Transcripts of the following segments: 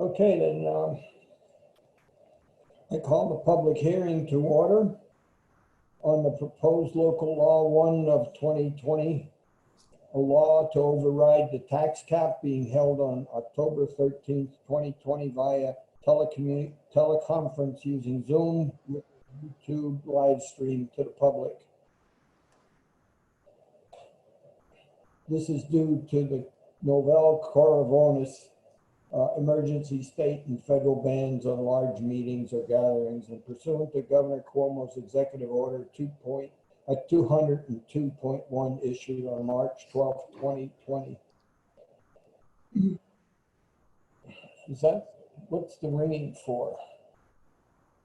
Okay, then I call the public hearing to order on the proposed local law 1 of 2020, a law to override the tax cap being held on October 13th, 2020 via teleconference using Zoom with YouTube live stream to the public. This is due to the novel coronavirus emergency state and federal bans on large meetings or gatherings, and pursuant to Governor Cuomo's executive order 202.1 issued on March 12, 2020. Is that, what's the ringing for?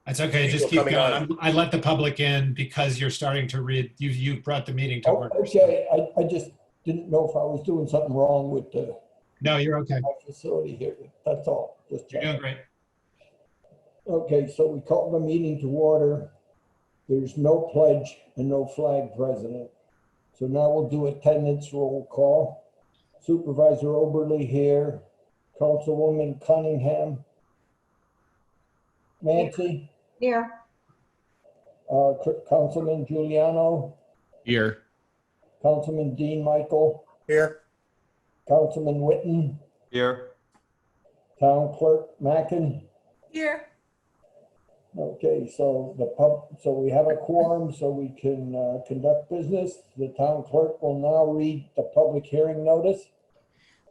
That's okay, just keep going. I let the public in because you're starting to read, you brought the meeting to order. Okay, I just didn't know if I was doing something wrong with the No, you're okay. facility here. That's all. Just You're doing great. Okay, so we call the meeting to order. There's no pledge and no flag present. So now we'll do attendance roll call. Supervisor Oberly here. Councilwoman Cunningham. Nancy? Here. Councilman Giuliano? Here. Councilman Dean Michael? Here. Councilman Witten? Here. Town Clerk Mackin? Here. Okay, so so we have a quorum, so we can conduct business. The town clerk will now read the public hearing notice.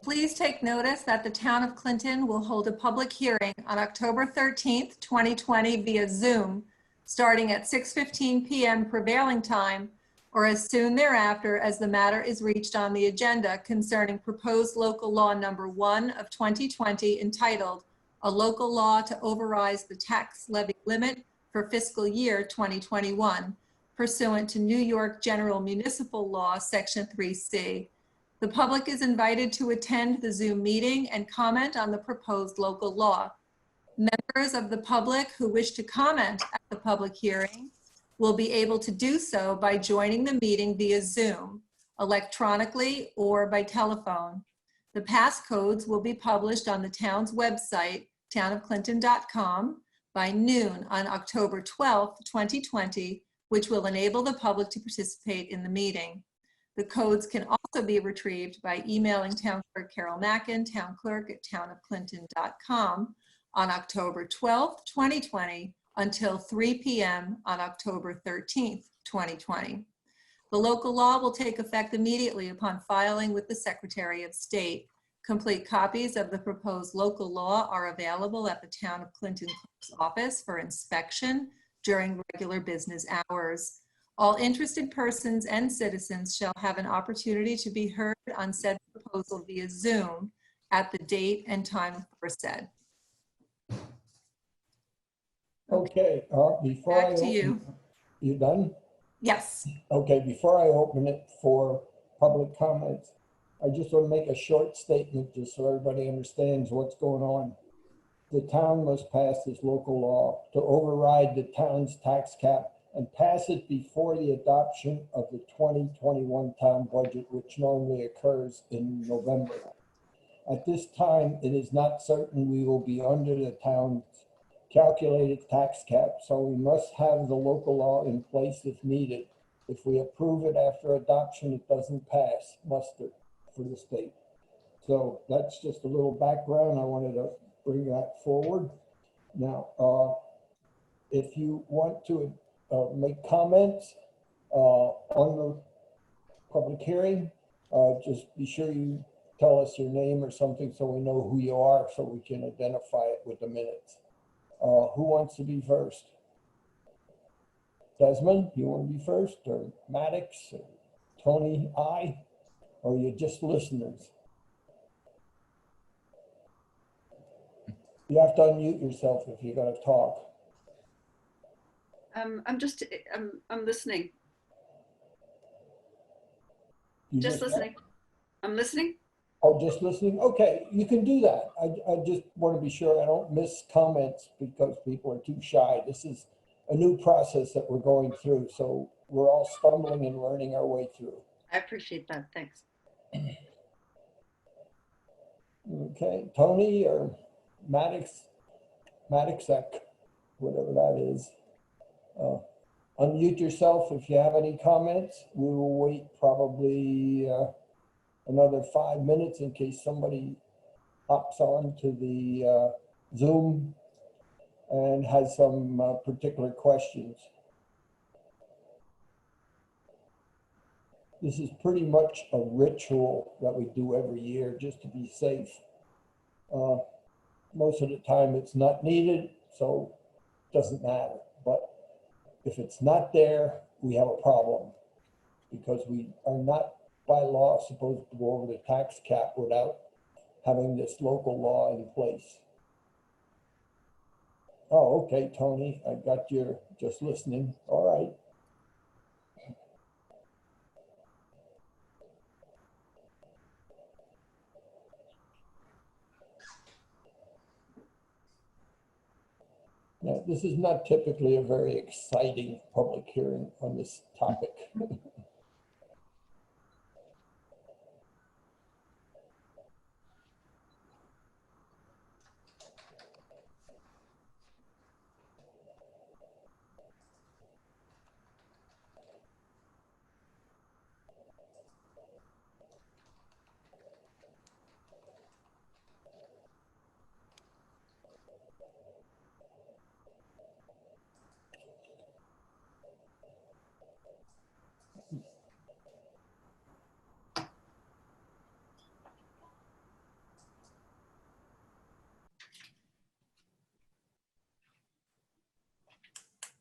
Please take notice that the town of Clinton will hold a public hearing on October 13th, 2020 via Zoom, starting at 6:15 p.m. prevailing time, or as soon thereafter as the matter is reached on the agenda concerning proposed local law number 1 of 2020 entitled A Local Law to Override the Tax Levy Limit for Fiscal Year 2021, pursuant to New York General Municipal Law, Section 3C. The public is invited to attend the Zoom meeting and comment on the proposed local law. Members of the public who wish to comment at the public hearing will be able to do so by joining the meeting via Zoom, electronically, or by telephone. The passcodes will be published on the town's website, townofclinton.com, by noon on October 12th, 2020, which will enable the public to participate in the meeting. The codes can also be retrieved by emailing Town Clerk Carol Mackin, townclerk@townofclinton.com on October 12th, 2020, until 3 p.m. on October 13th, 2020. The local law will take effect immediately upon filing with the Secretary of State. Complete copies of the proposed local law are available at the Town of Clinton Clerk's office for inspection during regular business hours. All interested persons and citizens shall have an opportunity to be heard on said proposal via Zoom at the date and time aforesaid. Okay, before Back to you. You done? Yes. Okay, before I open it for public comments, I just want to make a short statement just so everybody understands what's going on. The town must pass this local law to override the town's tax cap and pass it before the adoption of the 2021 town budget, which normally occurs in November. At this time, it is not certain we will be under the town's calculated tax cap, so we must have the local law in place if needed. If we approve it after adoption, it doesn't pass muster for the state. So that's just a little background. I wanted to bring that forward. Now, if you want to make comments on the public hearing, just be sure you tell us your name or something so we know who you are, so we can identify it with the minutes. Who wants to be first? Desmond, you want to be first, or Maddox, or Tony, or you're just listeners? You have to unmute yourself if you're going to talk. I'm listening. Just listening. I'm listening. Oh, just listening? Okay, you can do that. I just want to be sure I don't miss comments because people are too shy. This is a new process that we're going through, so we're all stumbling and learning our way through. I appreciate that. Thanks. Okay, Tony, or Maddoxek, whatever that is. Unmute yourself if you have any comments. We will wait probably another 5 minutes in case somebody hops on to the Zoom and has some particular questions. This is pretty much a ritual that we do every year just to be safe. Most of the time it's not needed, so it doesn't matter. But if it's not there, we have a problem because we are not by law supposed to go over the tax cap without having this local law in place. Oh, okay, Tony, I got your just listening. All right. Now, this is not typically a very exciting public hearing on this topic.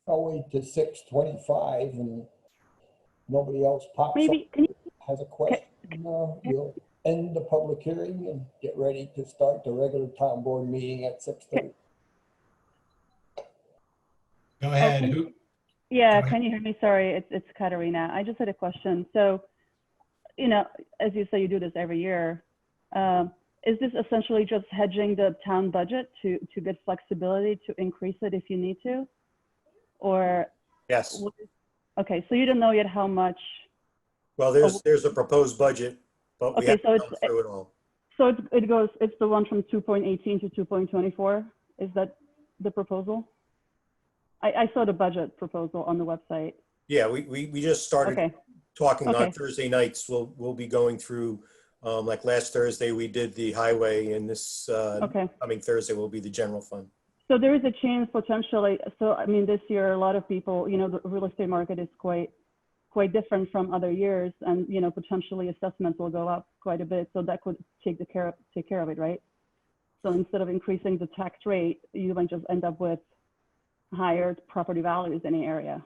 I'll wait to 6:25 and nobody else pops Maybe, up, has a question. We'll end the public hearing and get ready to start the regular town board meeting at 6:30. Go ahead. can- Who? yeah, Go ahead. can you hear me? Sorry, it's Katarina. I just had a question. So, you know, as you say, you do this every year. Is this essentially just hedging the town budget to get flexibility to increase it if you need to? Or, Yes. okay, so you don't know yet how much, Well, there's a proposed budget, but we Okay, haven't so gone through it all. so it's the one from 2.18 to 2.24? Is that the proposal? I saw the budget proposal on the website. Yeah, we just started Okay, talking on Okay. Thursday nights. We'll be going through, like last Thursday, we did the highway, and this okay. coming Thursday will be the general fund. So there is a change potentially. So, I mean, this year, a lot of people, you know, the real estate market is quite different from other years. And, you know, potentially assessments will go up quite a bit. So that could take care of it, right? So instead of increasing the tax rate, you might just end up with higher property values in the area.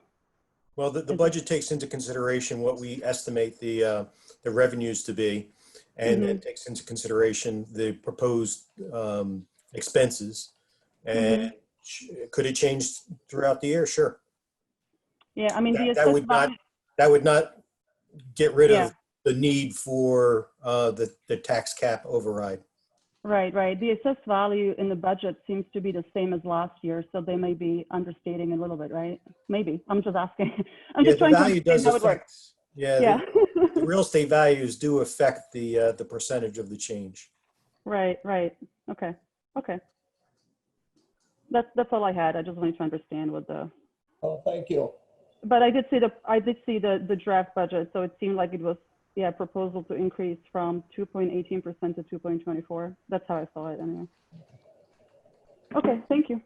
Well, the budget takes into consideration what we estimate the revenues to be, and it takes into consideration the proposed expenses. And could it change throughout the year? Sure. Yeah, I mean, the That would assessed not get rid Yeah. of the need for the tax cap override. Right. The assessed value in the budget seems to be the same as last year, so they may be understating a little bit, right? Maybe. I'm just asking. I'm just trying to understand how it works. Yeah, the real estate values do affect the percentage of the change. Right. Okay. That's all I had. I just wanted to understand what the. Oh, thank you. But I did see the draft budget, so it seemed like it was proposal to increase from 2.18% to 2.24. That's how I saw it anyway. Okay, thank you.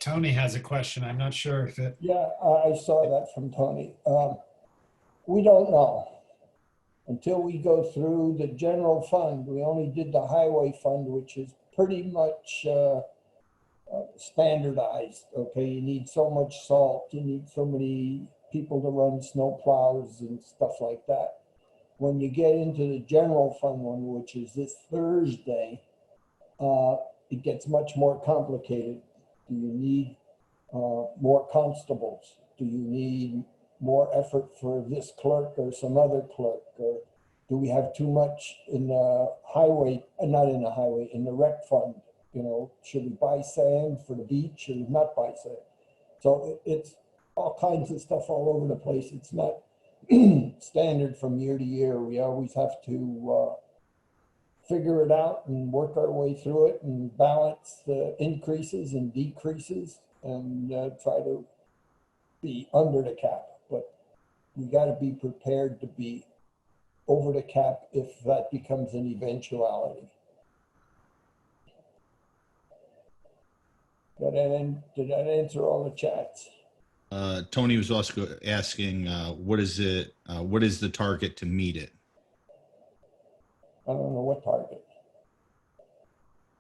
Tony has a question. I'm not sure if it. Yeah, I saw that from Tony. We don't know. Until we go through the general fund, we only did the highway fund, which is pretty much standardized. Okay, you need so much salt, you need so many people to run snow plows and stuff like that. When you get into the general fund one, which is this Thursday, it gets much more complicated. Do you need more constables? Do you need more effort for this clerk or some other clerk? Or do we have too much in the highway, not in the highway, in the rec fund? You know, should we buy sand for the beach? Should we not buy sand? So it's all kinds of stuff all over the place. It's not standard from year to year. We always have to figure it out and work our way through it and balance the increases and decreases and try to be under the cap. But we got to be prepared to be over the cap if that becomes an eventuality. Did that answer all the chats? Tony was also asking, what is the target to meet it? I don't know what target.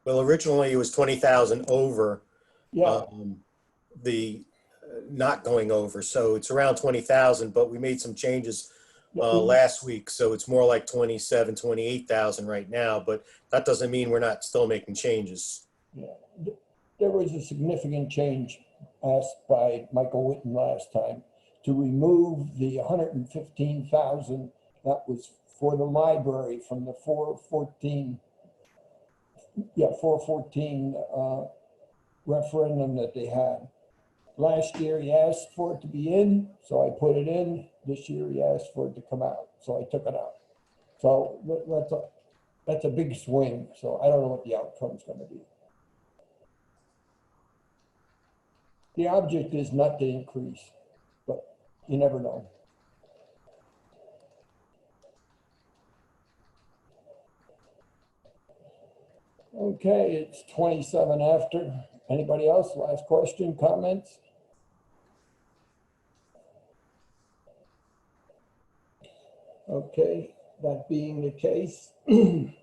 Well, originally it was 20,000 over Yeah, the not going over. So it's around 20,000, but we made some changes last week. So it's more like 27, 28,000 right now, but that doesn't mean we're not still making changes. yeah. There was a significant change asked by Michael Whitten last time to remove the 115,000 that was for the library from the 414 referendum that they had. Last year he asked for it to be in, so I put it in. This year he asked for it to come out, so I took it out. So that's a big swing. So I don't know what the outcome's going to be. The object is not to increase, but you never know. Okay, it's 27 after. Anybody else? Last question, comments? Okay, that being the case, hearing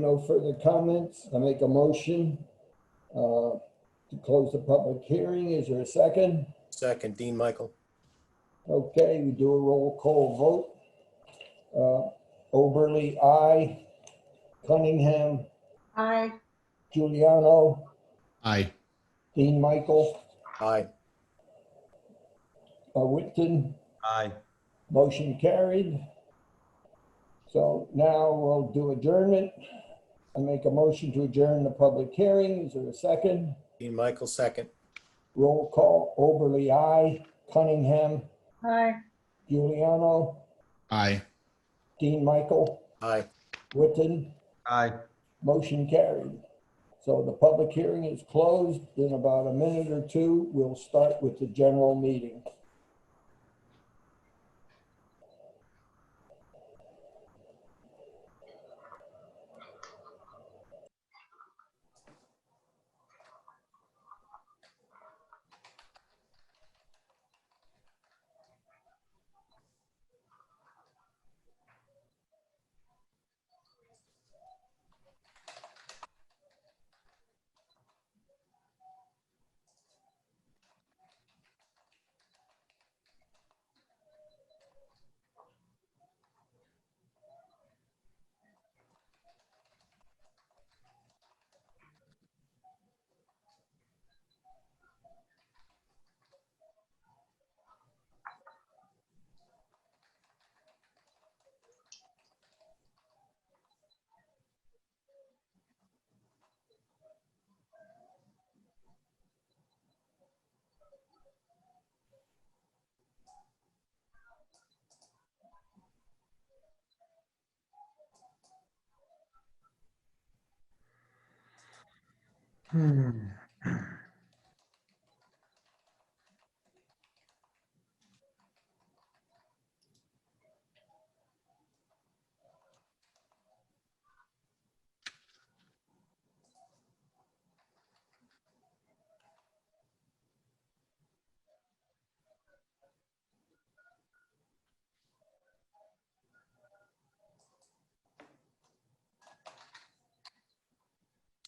no further comments, I make a motion to close the public hearing. Is there a second? Second, Dean Michael. Okay, we do a roll call vote. Oberly, aye. Cunningham, Aye. Giuliano, Aye. Dean Michael, Aye. Whitton, Aye. motion carried. So now we'll do adjournment. I make a motion to adjourn the public hearing. Is there a second? Dean Michael, second. Roll call, Oberly, aye. Cunningham, Aye. Giuliano, Aye. Dean Michael, Aye. Whitton, Aye. motion carried. So the public hearing is closed. In about a minute or two, we'll start with the general meeting.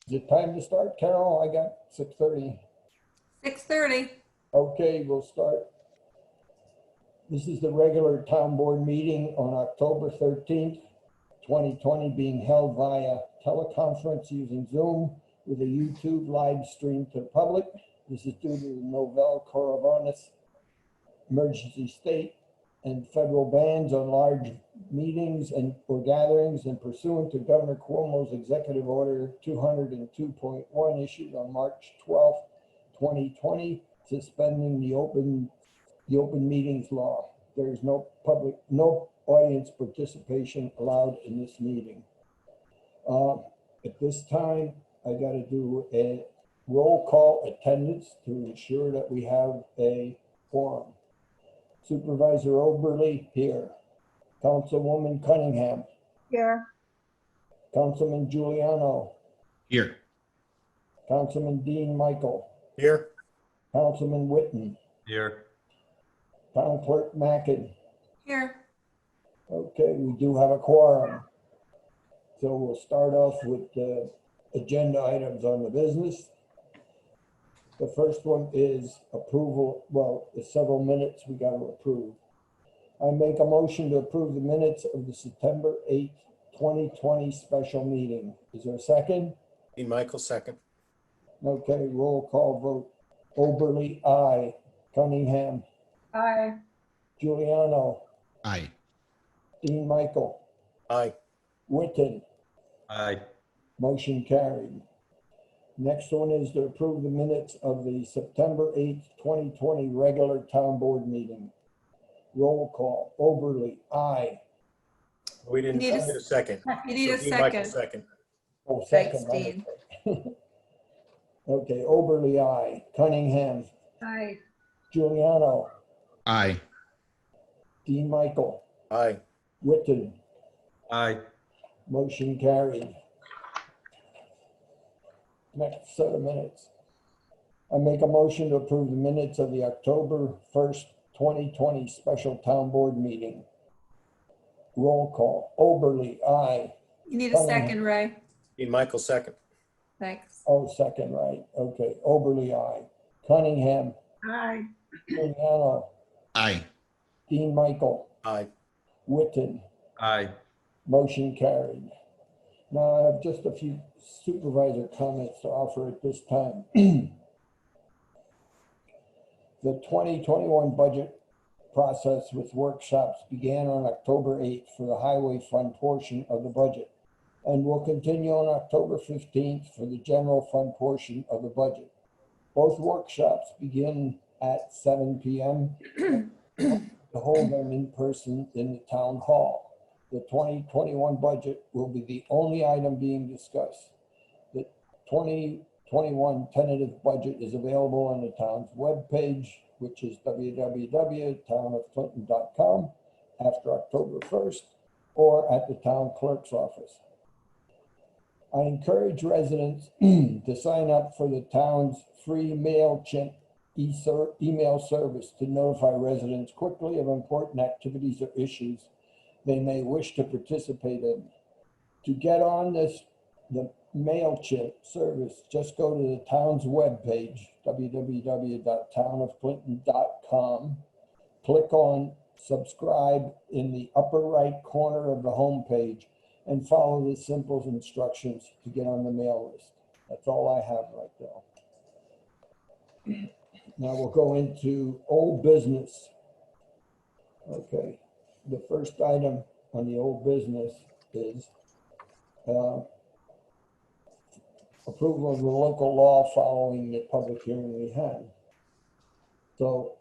Is it time to start, Carol? I got 6:30. 6:30. Okay, we'll start. This is the regular town board meeting on October 13th, 2020, being held via teleconference using Zoom with a YouTube live stream to the public. This is due to the novel coronavirus emergency state and federal bans on large meetings and or gatherings, and pursuant to Governor Cuomo's Executive Order 202.1 issued on March 12th, 2020, suspending the open meetings law. There is no audience participation allowed in this meeting. At this time, I got to do a roll call attendance to ensure that we have a quorum. Supervisor Oberly here. Councilwoman Cunningham. Here. Councilman Giuliano. Here. Councilman Dean Michael. Here. Councilman Witten. Here. Town Clerk Mackin. Here. Okay, we do have a quorum. So we'll start off with the agenda items on the business. The first one is approval. Well, there's several minutes we got to approve. I make a motion to approve the minutes of the September 8th, 2020 special meeting. Is there a second? Dean Michael, second. Okay, roll call vote. Oberly, aye. Cunningham. Aye. Giuliano. Aye. Dean Michael. Aye. Witten. Aye. Motion carried. Next one is to approve the minutes of the September 8th, 2020 regular town board meeting. Roll call. Oberly, aye. We didn't You need a- get a second. You need a So Dean Michael, second. second. Oh, Thanks, second. Dean. Okay, Oberly, aye. Cunningham. Aye. Giuliano. Aye. Dean Michael. Aye. Witten. Aye. Motion carried. Next set of minutes. I make a motion to approve the minutes of the October 1st, 2020 special town board meeting. Roll call. Oberly, aye. You need a second, Ray. Dean Michael, second. Thanks. Oh, second, right. Okay. Oberly, aye. Cunningham. Aye. Giuliano. Aye. Dean Michael. Aye. Witten. Aye. Motion carried. Now I have just a few supervisor comments to offer at this time. The 2021 budget process with workshops began on October 8th for the highway fund portion of the budget and will continue on October 15th for the general fund portion of the budget. Both workshops begin at 7 p.m. to hold them in person in the town hall. The 2021 budget will be the only item being discussed. The 2021 tentative budget is available on the town's webpage, which is www.townofclinton.com after October 1st, or at the town clerk's office. I encourage residents to sign up for the town's free MailChimp email service to notify residents quickly of important activities or issues they may wish to participate in. To get on the MailChimp service, just go to the town's webpage, www.townofclinton.com, click on subscribe in the upper right corner of the homepage, and follow the simple instructions to get on the mail list. That's all I have right now. Now we'll go into old business. Okay. The first item on the old business is approval of the local law following the public hearing we had. So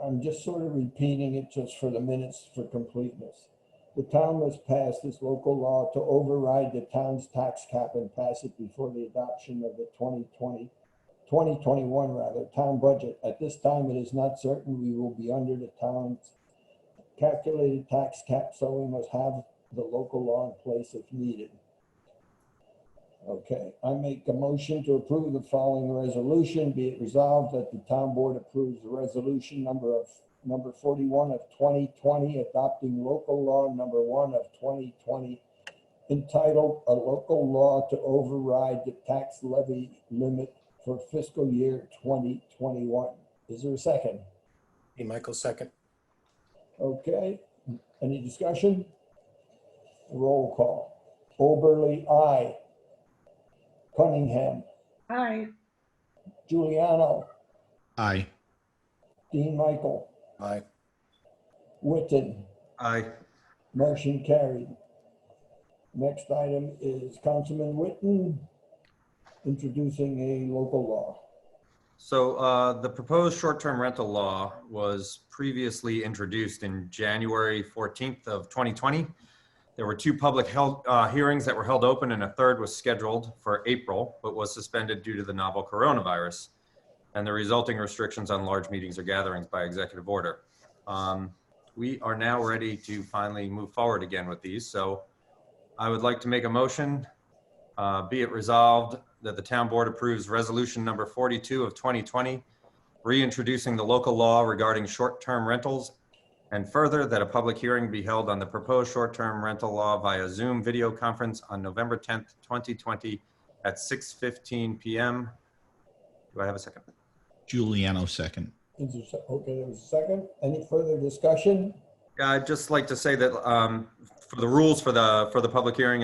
I'm just sort of repeating it just for the minutes for completeness. The town must pass this local law to override the town's tax cap and pass it before the adoption of the 2021 town budget. At this time, it is not certain we will be under the town's calculated tax cap, so we must have the local law in place if needed. Okay, I make a motion to approve the following resolution. Be it resolved that the town board approves the resolution number 41 of 2020, adopting local law number 1 of 2020, entitled A Local Law to Override the Tax Levy Limit for Fiscal Year 2021. Is there a second? Dean Michael, second. Okay, any discussion? Roll call. Oberly, aye. Cunningham. Aye. Giuliano. Aye. Dean Michael. Aye. Witten, Aye. motion carried. Next item is Councilman Witten introducing a local law. So the proposed short-term rental law was previously introduced in January 14th of 2020. There were two public hearings that were held open, and a third was scheduled for April, but was suspended due to the novel coronavirus and the resulting restrictions on large meetings or gatherings by executive order. We are now ready to finally move forward again with these. So I would like to make a motion, be it resolved that the town board approves resolution number 42 of 2020, reintroducing the local law regarding short-term rentals, and further that a public hearing be held on the proposed short-term rental law via Zoom video conference on November 10th, 2020 at 6:15 p.m. Do I have a second? Giuliano second. Okay, there was a second. Any further discussion? Yeah, I'd just like to say that for the rules for the public hearing,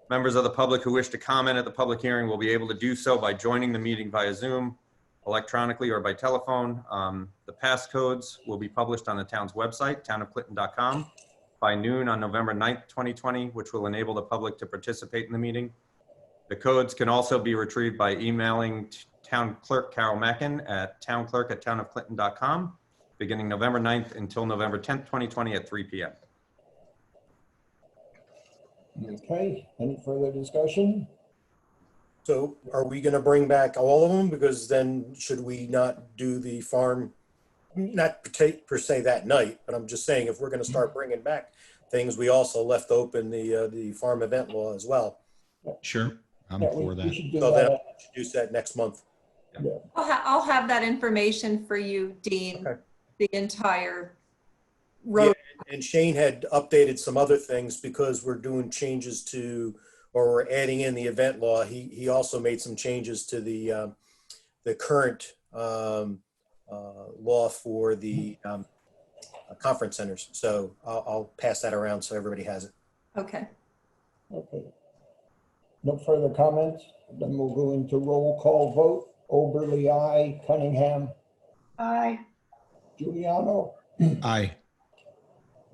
members of the public who wish to comment at the public hearing will be able to do so by joining the meeting via Zoom, electronically, or by telephone. The passcodes will be published on the town's website, townofclinton.com, by noon on November 9th, 2020, which will enable the public to participate in the meeting. The codes can also be retrieved by emailing Town Clerk Carol Mackin at townclerk@townofclinton.com, beginning November 9th until November 10th, 2020 at 3 p.m. Okay, any further discussion? So are we going to bring back all of them? Because then should we not do the farm, not per se that night, but I'm just saying if we're going to start bringing back things, we also left open the farm event law as well. Sure, I'm Yeah, for we that. should do So then that. I'll introduce that next month. I'll have that information for you, Dean, Okay. the entire road. And Shane had updated some other things because we're doing changes to, or we're adding in the event law. He also made some changes to the current law for the conference centers. So I'll pass that around so everybody has it. Okay. Okay. No further comments? Then we'll go into roll call vote. Oberly, aye. Cunningham, Aye. Giuliano, Aye.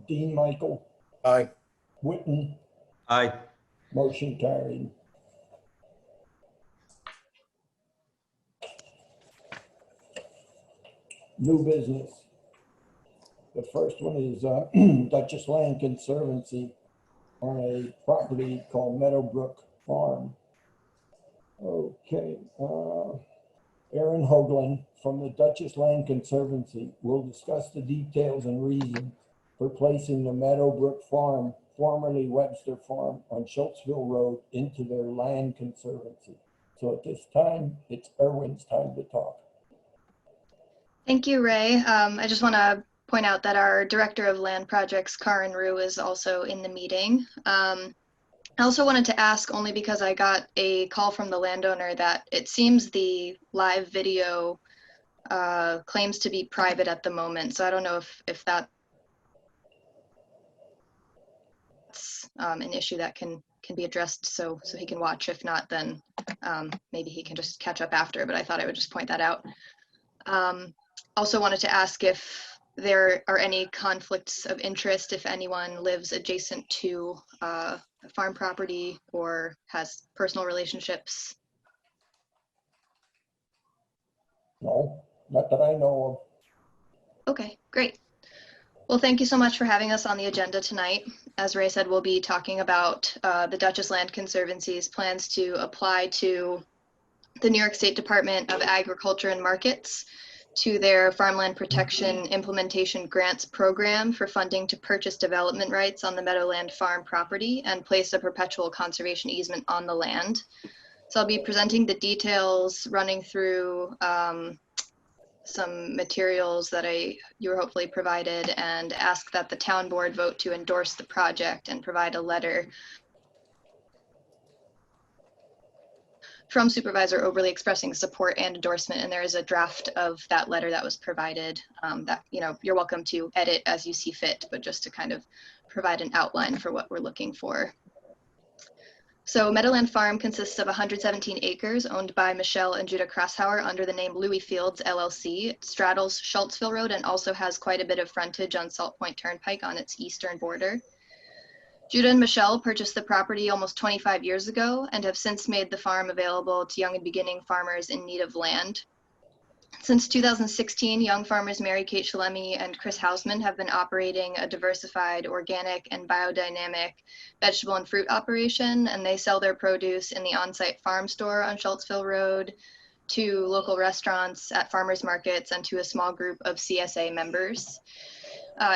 Dean Michael, Aye. Witten, Aye. motion carried. New business. The first one is Duchess Land Conservancy on a property called Meadowbrook Farm. Okay, Aaron Hoagland from the Duchess Land Conservancy will discuss the details and reasons for placing the Meadowbrook Farm, formerly Webster Farm, on Schultzville Road into their land conservancy. So at this time, it's Erwin's time to talk. Thank you, Ray. I just want to point out that our Director of Land Projects, Karin Rue, is also in the meeting. I also wanted to ask, only because I got a call from the landowner, that it seems the live video claims to be private at the moment. So I don't know if that's an issue that can be addressed so he can watch. If not, then maybe he can just catch up after, but I thought I would just point that out. Also wanted to ask if there are any conflicts of interest if anyone lives adjacent to a farm property or has personal relationships. No, not that I know Okay, great. Well, thank you so much for having us on the agenda tonight. As Ray said, we'll be talking about the Duchess Land Conservancy's plans to apply to the New York State Department of Agriculture and Markets to their Farmland Protection Implementation Grants Program for funding to purchase development rights on the Meadowland Farm property and place a perpetual conservation easement on the land. So I'll be presenting the details, running through some materials that you were hopefully provided, and ask that the town board vote to endorse the project and provide a letter from Supervisor Oberly expressing support and endorsement. And there is a draft of that letter that was provided that, you're welcome to edit as you see fit, but just to kind of provide an outline for what we're looking for. So Meadowland Farm consists of 117 acres owned by Michelle and Judah Krashauer under the name Louis Fields LLC. It straddles Schultzville Road and also has quite a bit of frontage on Salt Point Turnpike on its eastern border. Judah and Michelle purchased the property almost 25 years ago and have since made the farm available to young and beginning farmers in need of land. Since 2016, young farmers Mary Kate Shalemi and Chris Hausman have been operating a diversified organic and biodynamic vegetable and fruit operation, and they sell their produce in the on-site farm store on Schultzville Road, to local restaurants, at farmers markets, and to a small group of CSA members.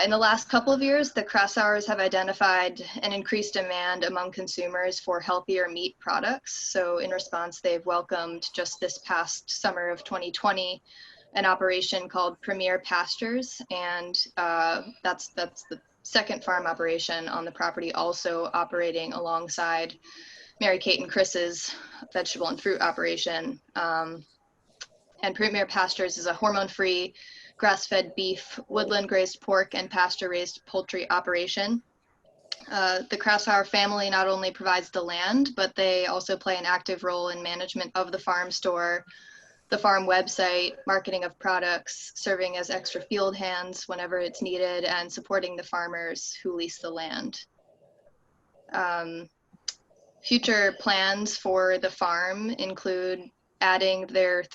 In the last couple of years, the Krashauers have identified an increased demand among consumers for healthier meat products. So in response, they've welcomed just this past summer of 2020, an operation called Premier Pastures. And that's the second farm operation on the property, also operating alongside Mary Kate and Chris's vegetable and fruit operation. And Premier Pastures is a hormone-free, grass-fed beef, woodland-grazed pork, and pasture-raised poultry operation. The Krashauer family not only provides the land, but they also play an active role in management of the farm store, the farm website, marketing of products, serving as extra field hands whenever it's needed, and supporting the farmers who lease the land. Future plans for the farm include adding the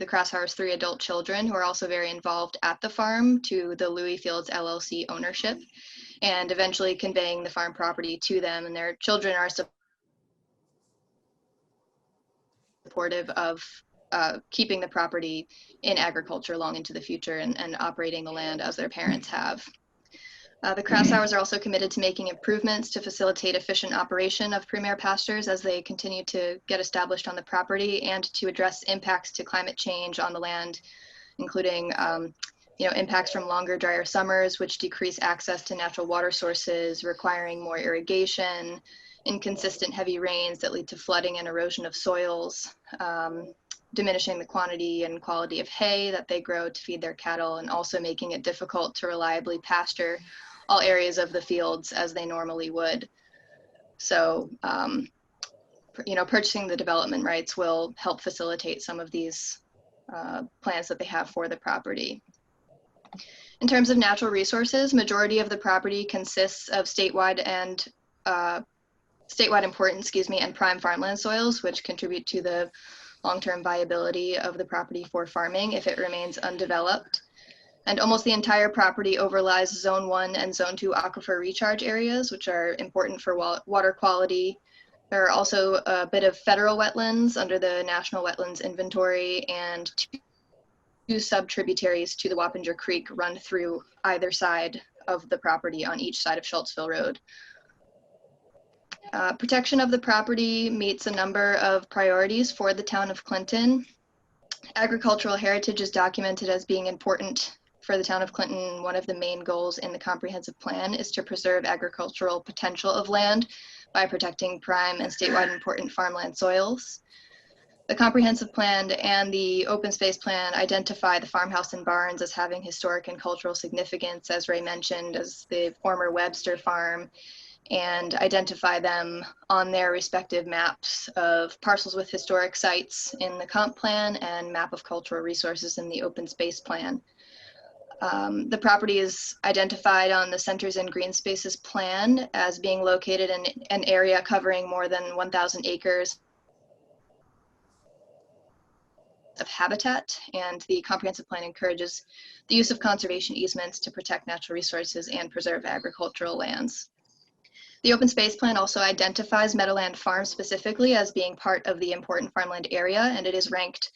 Krashauers' 3 adult children, who are also very involved at the farm, to the Louis Fields LLC ownership, and eventually conveying the farm property to them. And their children are supportive of keeping the property in agriculture long into the future and operating the land as their parents have. The Krashauers are also committed to making improvements to facilitate efficient operation of Premier Pastures as they continue to get established on the property, and to address impacts to climate change on the land, including impacts from longer, drier summers, which decrease access to natural water sources, requiring more irrigation, inconsistent heavy rains that lead to flooding and erosion of soils, diminishing the quantity and quality of hay that they grow to feed their cattle, and also making it difficult to reliably pasture all areas of the fields as they normally would. So, purchasing the development rights will help facilitate some of these plans that they have for the property. In terms of natural resources, majority of the property consists of statewide important, and prime farmland soils, which contribute to the long-term viability of the property for farming if it remains undeveloped. And almost the entire property overlies Zone 1 and Zone 2 aquifer recharge areas, which are important for water quality. There are also a bit of federal wetlands under the National Wetlands Inventory, and 2 sub-tributaries to the Wappinger Creek run through either side of the property on each side of Schultzville Road. Protection of the property meets a number of priorities for the town of Clinton. Agricultural heritage is documented as being important for the town of Clinton. One of the main goals in the comprehensive plan is to preserve agricultural potential of land by protecting prime and statewide important farmland soils. The comprehensive plan and the open space plan identify the farmhouse and barns as having historic and cultural significance, as Ray mentioned, as the former Webster farm, and identify them on their respective maps of parcels with historic sites in the comp plan and map of cultural resources in the open space plan. The property is identified on the Centers and Green Spaces plan as being located in an area covering more than 1,000 acres of habitat, and the comprehensive plan encourages the use of conservation easements to protect natural resources and preserve agricultural lands. The open space plan also identifies Meadowland Farm specifically as being part of the important farmland area, and it is ranked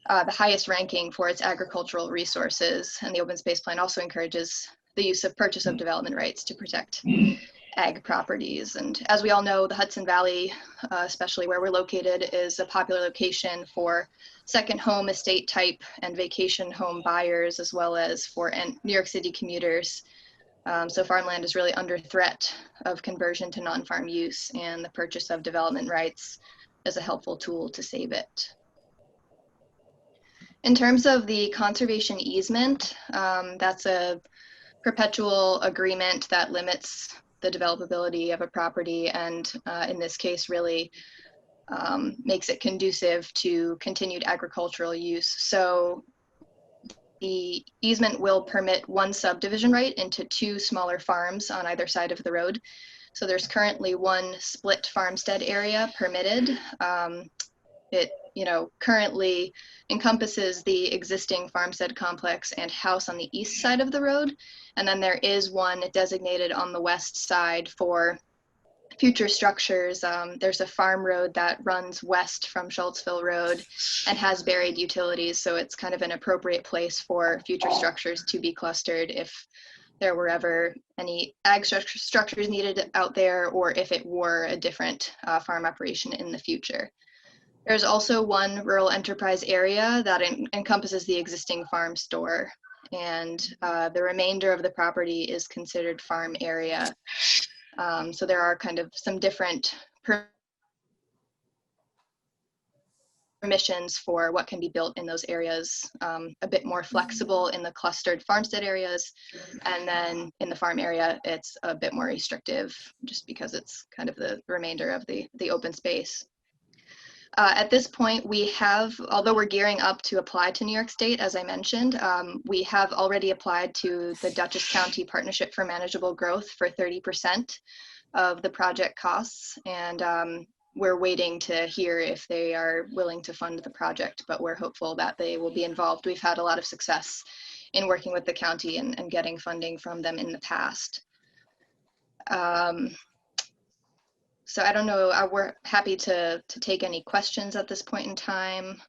the highest ranking for its agricultural resources. And the open space plan also encourages the use of purchase of development rights to protect ag properties. And as we all know, the Hudson Valley, especially where we're located, is a popular location for second home estate type and vacation home buyers, as well as for New York City commuters. So farmland is really under threat of conversion to non-farm use, and the purchase of development rights is a helpful tool to save it. In terms of the conservation easement, that's a perpetual agreement that limits the developability of a property, and in this case really makes it conducive to continued agricultural use. So the easement will permit one subdivision right into two smaller farms on either side of the road. So there's currently one split farmstead area permitted. It, currently encompasses the existing farmstead complex and house on the east side of the road. And then there is one designated on the west side for future structures. There's a farm road that runs west from Schultzville Road and has buried utilities. So it's kind of an appropriate place for future structures to be clustered if there were ever any ag structures needed out there, or if it were a different farm operation in the future. There's also one rural enterprise area that encompasses the existing farm store, and the remainder of the property is considered farm area. So there are kind of some different permissions for what can be built in those areas, a bit more flexible in the clustered farmstead areas. And then in the farm area, it's a bit more restrictive just because it's kind of the remainder of the open space. At this point, we have, although we're gearing up to apply to New York State, as I mentioned, we have already applied to the Dutchess County Partnership for Manageable Growth for 30% of the project costs. And we're waiting to hear if they are willing to fund the project, but we're hopeful that they will be involved. We've had a lot of success in working with the county and getting funding from them in the past. So I don't know, we're happy to take any questions at this point in time.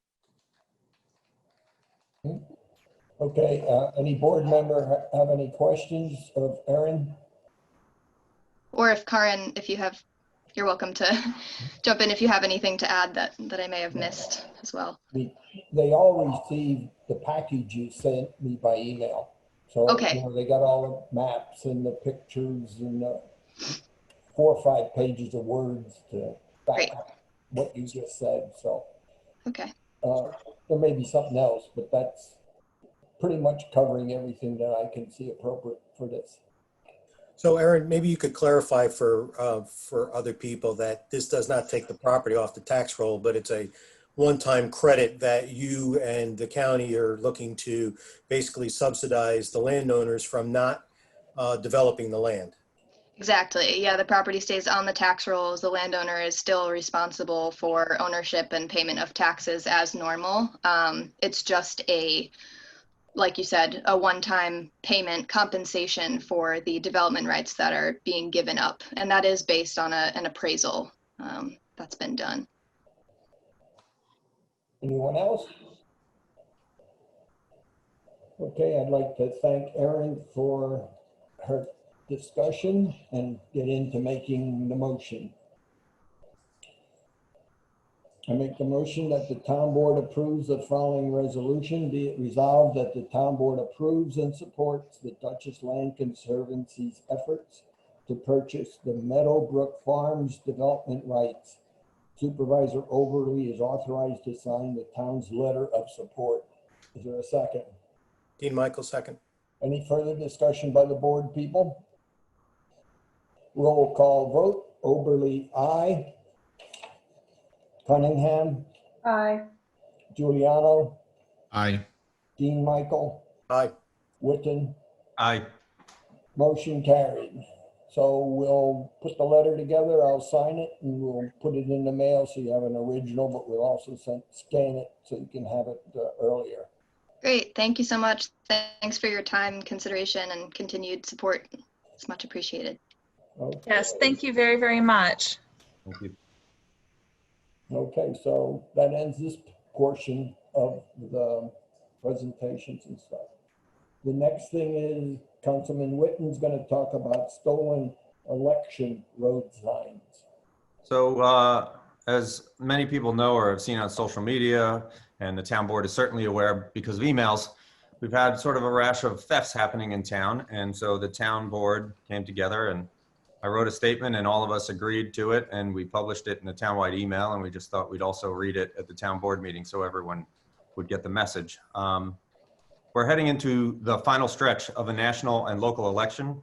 Okay, any board member have any questions of Erin? Or if Karin, if you have, you're welcome to jump in if you have anything to add that I may have missed as well. They all received the package you sent me by email. So Okay. they got all the maps and the pictures and the 4 or 5 pages of words to back up what you just said. So okay. There may be something else, but that's pretty much covering everything that I can see appropriate for this. So Erin, maybe you could clarify for other people that this does not take the property off the tax roll, but it's a one-time credit that you and the county are looking to basically subsidize the landowners from not developing the land. Exactly. Yeah, the property stays on the tax rolls. The landowner is still responsible for ownership and payment of taxes as normal. It's just like you said, a one-time payment compensation for the development rights that are being given up. And that is based on an appraisal that's been done. Anyone else? Okay, I'd like to thank Erin for her discussion and get into making the motion. I make the motion that the town board approves the following resolution. Be it resolved that the town board approves and supports the Dutchess Land Conservancy's efforts to purchase the Meadowbrook Farms development rights. Supervisor Oberly is authorized to sign the town's letter of support. Is there a second? Dean Michael, second. Any further discussion by the board, people? Roll call vote. Oberly, aye. Cunningham, Aye. Giuliano, Aye. Dean Michael, Aye. Witten, Aye. motion carried. So we'll put the letter together, I'll sign it, and we'll put it in the mail so you have an original, but we'll also scan it so you can have it earlier. Great. Thank you so much. Thanks for your time, consideration, and continued support. It's much appreciated. Okay. Yes, thank you very, very much. Thank you. Okay, so that ends this portion of the presentations and stuff. The next thing is Councilman Witten's going to talk about stolen election road signs. So as many people know or have seen on social media, and the town board is certainly aware because of emails, we've had sort of a rash of thefts happening in town. And so the town board came together and I wrote a statement and all of us agreed to it, and we published it in a townwide email, and we just thought we'd also read it at the town board meeting so everyone would get the message. We're heading into the final stretch of a national and local election.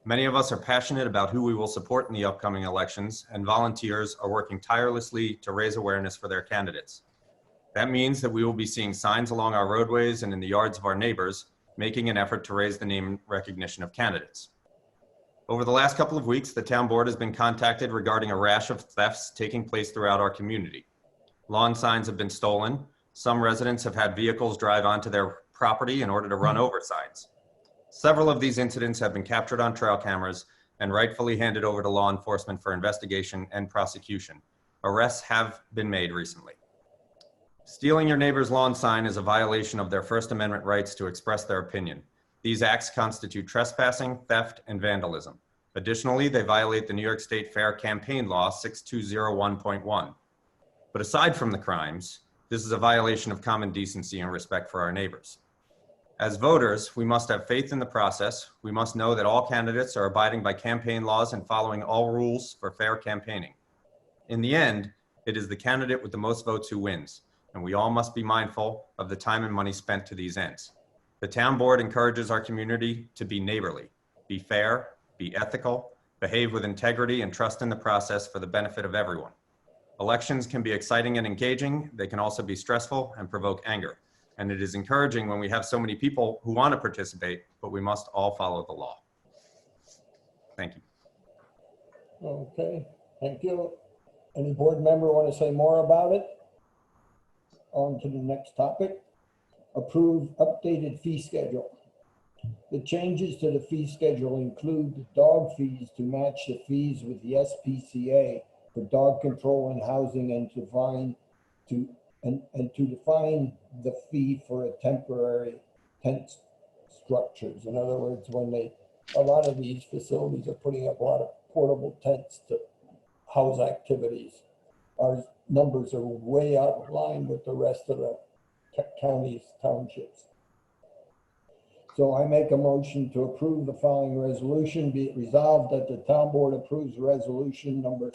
Many of us are passionate about who we will support in the upcoming elections, and volunteers are working tirelessly to raise awareness for their candidates. That means that we will be seeing signs along our roadways and in the yards of our neighbors, making an effort to raise the name recognition of candidates. Over the last couple of weeks, the town board has been contacted regarding a rash of thefts taking place throughout our community. Lawn signs have been stolen. Some residents have had vehicles drive onto their property in order to run over signs. Several of these incidents have been captured on trail cameras and rightfully handed over to law enforcement for investigation and prosecution. Arrests have been made recently. Stealing your neighbor's lawn sign is a violation of their First Amendment rights to express their opinion. These acts constitute trespassing, theft, and vandalism. Additionally, they violate the New York State Fair Campaign Law 6201.1. But aside from the crimes, this is a violation of common decency and respect for our neighbors. As voters, we must have faith in the process. We must know that all candidates are abiding by campaign laws and following all rules for fair campaigning. In the end, it is the candidate with the most votes who wins, and we all must be mindful of the time and money spent to these ends. The town board encourages our community to be neighborly, be fair, be ethical, behave with integrity, and trust in the process for the benefit of everyone. Elections can be exciting and engaging. They can also be stressful and provoke anger. And it is encouraging when we have so many people who want to participate, but we must all follow the law. Thank you. Okay, thank you. Any board member want to say more about it? On to the next topic. Approve updated fee schedule. The changes to the fee schedule include dog fees to match the fees with the SPCA for dog control and housing, and to define the fee for a temporary tent structures. In other words, when a lot of these facilities are putting up a lot of portable tents to house activities, our numbers are way out of line with the rest of the counties, townships. So I make a motion to approve the following resolution. Be it resolved that the town board approves resolution number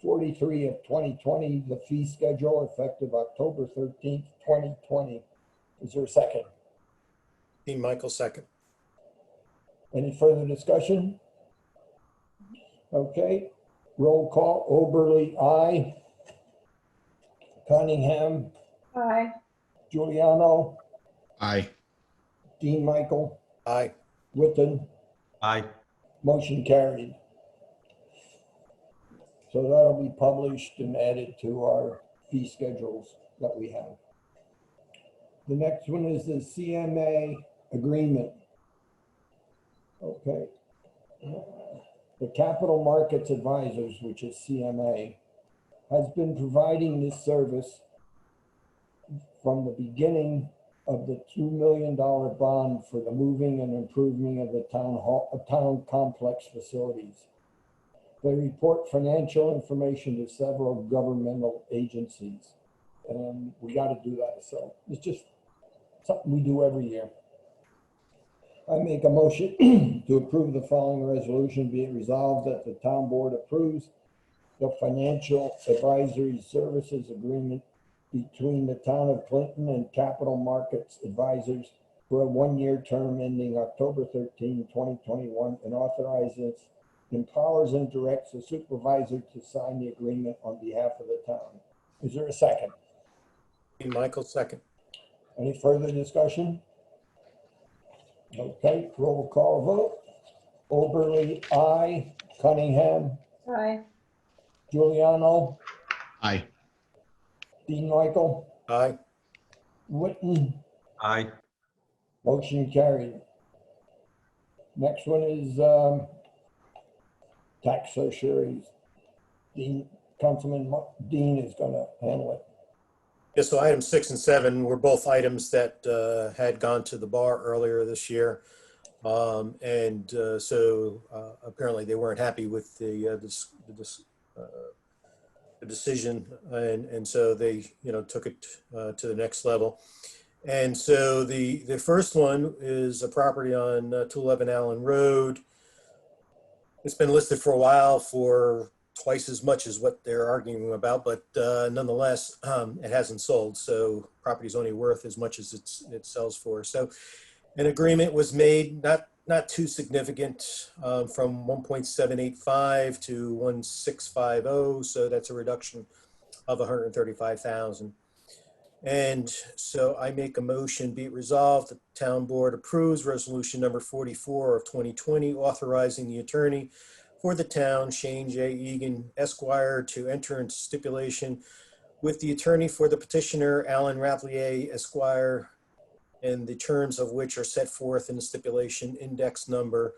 43 of 2020, the fee schedule effective October 13th, 2020. Is there a second? Dean Michael, second. Any further discussion? Okay, roll call. Oberly, aye. Cunningham, Aye. Giuliano, Aye. Dean Michael, Aye. Witten, Aye. motion carried. So that'll be published and added to our fee schedules that we have. The next one is the CMA agreement. Okay. The Capital Markets Advisors, which is CMA, has been providing this service from the beginning of the $2 million bond for the moving and improving of the town complex facilities. They report financial information to several governmental agencies, and we got to do that. So it's just something we do every year. I make a motion to approve the following resolution. Be it resolved that the town board approves the financial advisory services agreement between the town of Clinton and Capital Markets Advisors for a one-year term ending October 13, 2021, and authorizes, empowers, and directs the supervisor to sign the agreement on behalf of the town. Is there a second? Dean Michael, second. Any further discussion? Okay, roll call vote. Oberly, aye. Cunningham, Aye. Giuliano, Aye. Dean Michael, Aye. Witten, Aye. motion carried. Next one is tax surcharges. Councilman Dean is going to handle it. Yeah, so items 6 and 7 were both items that had gone to the bar earlier this year. So apparently they weren't happy with the decision, and so they took it to the next level. And so the first one is a property on 211 Allen Road. It's been listed for a while for twice as much as what they're arguing about, but nonetheless, it hasn't sold. So property's only worth as much as it sells for. So an agreement was made not not too significant, from 1.785 to 1.650. So that's a reduction of 135,000. And so I make a motion, be it resolved, the town board approves resolution number 44 of 2020, authorizing the attorney for the town, Shane J. Egan Esquire, to enter into stipulation with the attorney for the petitioner, Alan Raplier Esquire, and the terms of which are set forth in the stipulation index number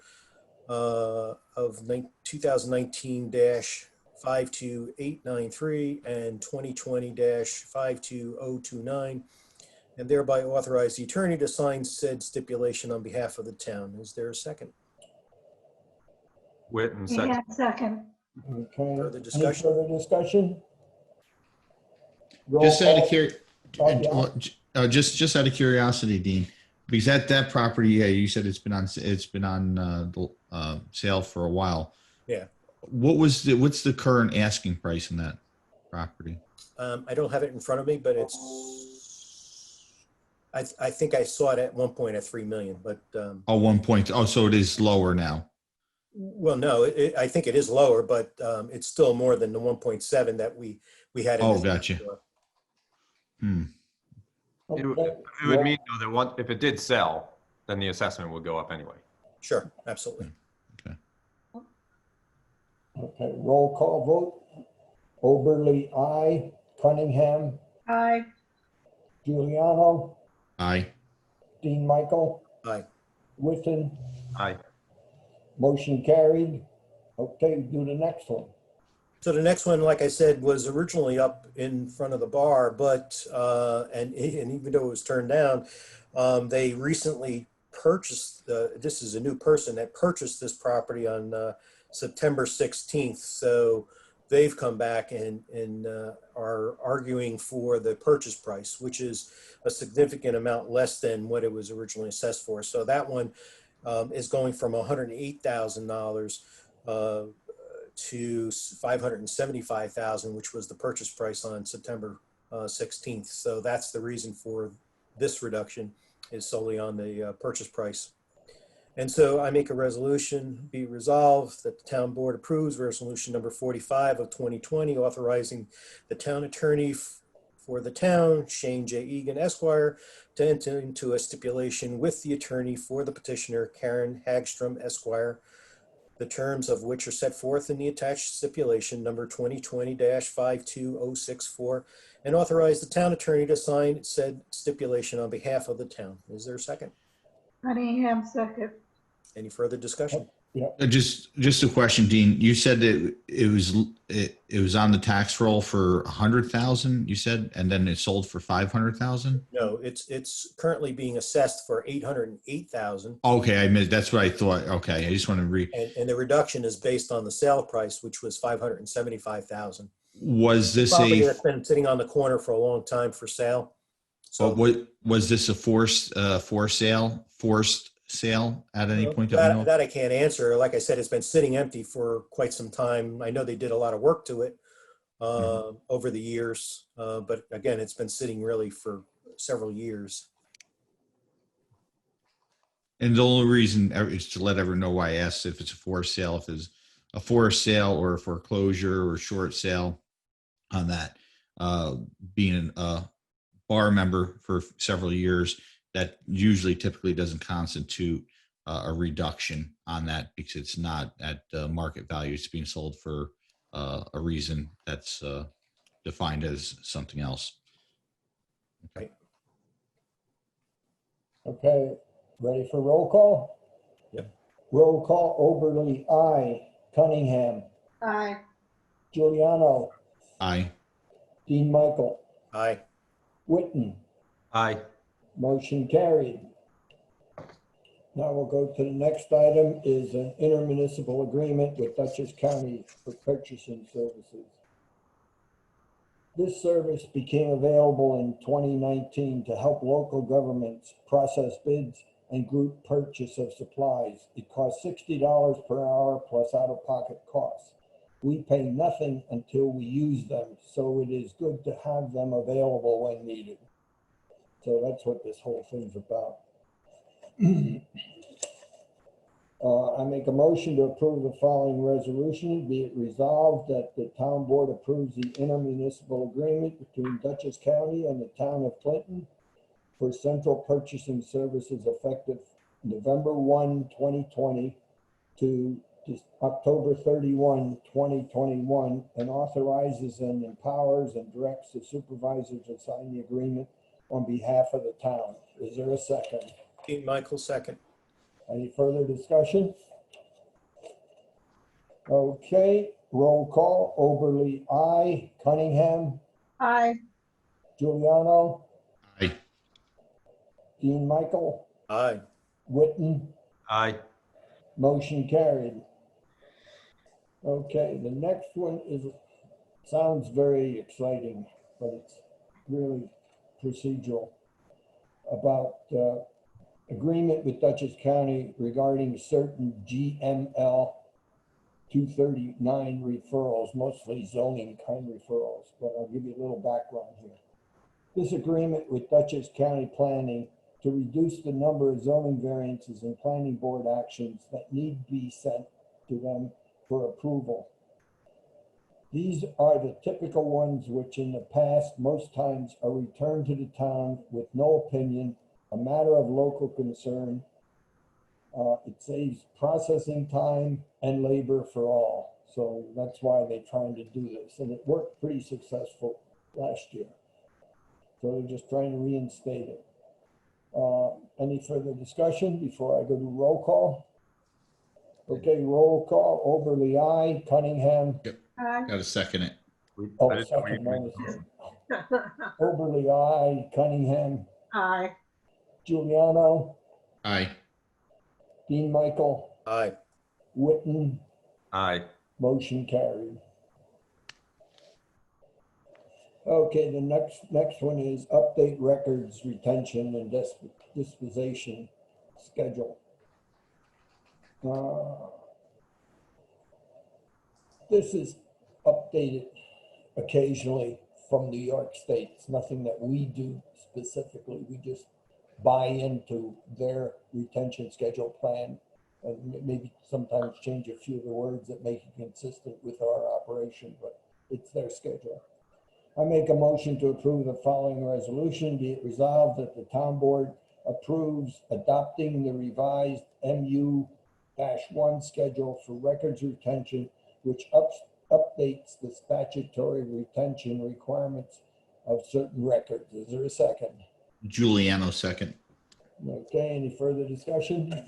of 2019-52893 and 2020-52029, and thereby authorize the attorney to sign said stipulation on behalf of the town. Is there a second? Witten, second. Second. Okay. Further Any discussion? further discussion? Roll Just out of call. just out of curiosity, Dean, because that property, yeah, you said it's been on sale for a while. Yeah. What's the current asking price in that property? I don't have it in front of me, but it's, I think I saw it at one point at 3 million, but Oh, 1 point. Oh, so it is lower now. well, no, I think it is lower, but it's still more than the 1.7 that we had. In Oh, this gotcha. store. It would Okay. mean though that if it did sell, then the assessment would go up anyway. Sure, absolutely. Okay, roll call vote. Oberly, aye. Cunningham, Aye. Giuliano, Aye. Dean Michael, Aye. Witten, Aye. motion carried. Okay, do the next one. So the next one, like I said, was originally up in front of the bar, but, and even though it was turned down, they recently purchased, this is a new person that purchased this property on September 16th. So they've come back and are arguing for the purchase price, which is a significant amount less than what it was originally assessed for. So that one is going from $108,000 to $575,000, which was the purchase price on September 16th. So that's the reason for this reduction, is solely on the purchase price. And so I make a resolution, be resolved that the town board approves resolution number 45 of 2020, authorizing the town attorney for the town, Shane J. Egan Esquire, to enter into a stipulation with the attorney for the petitioner, Karen Hagstrom Esquire, the terms of which are set forth in the attached stipulation number 2020-52064, and authorize the town attorney to sign said stipulation on behalf of the town. Is there a second? Cunningham, second. Any further discussion? Just a question, Dean. You said that it was on the tax roll for 100,000. You said, and then it sold for 500,000. No, it's currently being assessed for 808,000. Okay, I missed. That's what I thought. Okay, I just want to read. And the reduction is based on the sale price, which was 575,000. Was this Property that's been sitting on the corner for a long time for sale. So what was this a forced sale at any point? that I can't answer. Like I said, it's been sitting empty for quite some time. I know they did a lot of work to it over the years, but again, it's been sitting really for several years. And the only reason is to let everyone know why I asked if it's a forced sale, if it's a forced sale or a foreclosure or short sale on that. Being a bar member for several years, that usually typically doesn't constitute a reduction on that because it's not at market value. It's being sold for a reason that's defined as something else. Okay. Okay, ready for roll call? Yep. Roll call, Oberly, aye. Cunningham, Aye. Giuliano, Aye. Dean Michael, Aye. Witten, Aye. motion carried. Now we'll go to the next item, is an intermunicipal agreement with Dutchess County for purchasing services. This service became available in 2019 to help local governments process bids and group purchase of supplies. It costs $60 per hour plus out-of-pocket costs. We pay nothing until we use them, so it is good to have them available when needed. So that's what this whole thing's about. I make a motion to approve the following resolution. Be it resolved that the town board approves the intermunicipal agreement between Dutchess County and the town of Clinton for central purchasing services effective November 1, 2020 to October 31, 2021, and authorizes and empowers and directs the supervisor to sign the agreement on behalf of the town. Is there a second? Dean Michael, second. Any further discussion? Okay, roll call. Oberly, aye. Cunningham, Aye. Giuliano, Aye. Dean Michael, Aye. Witten, Aye. motion carried. Okay, the next one sounds very exciting, but it's really procedural. About agreement with Dutchess County regarding certain GML 239 referrals, mostly zoning kind referrals, but I'll give you a little background here. This agreement with Dutchess County Planning to reduce the number of zoning variances and planning board actions that need to be sent to them for approval. These are the typical ones which in the past most times are returned to the town with no opinion, a matter of local concern. It saves processing time and labor for all. So that's why they're trying to do this. And it worked pretty successful last year. So they're just trying to reinstate it. Any further discussion before I go to roll call? Okay, roll call. Oberly, aye. Cunningham. Aye. Got to second it. Oh, I didn't know second. we- Oberly, aye. Cunningham. Aye. Giuliano. Aye. Dean Michael. Aye. Witten. Aye. Motion carried. Okay, the next one is update records retention and disposition schedule. This is updated occasionally from New York State. It's nothing that we do specifically. We just buy into their retention schedule plan and maybe sometimes change a few of the words that make it consistent with our operation, but it's their schedule. I make a motion to approve the following resolution. Be it resolved that the town board approves adopting the revised MU-1 schedule for records retention, which updates the statutory retention requirements of certain records. Is there a second? Giuliano, second. Okay, any further discussion?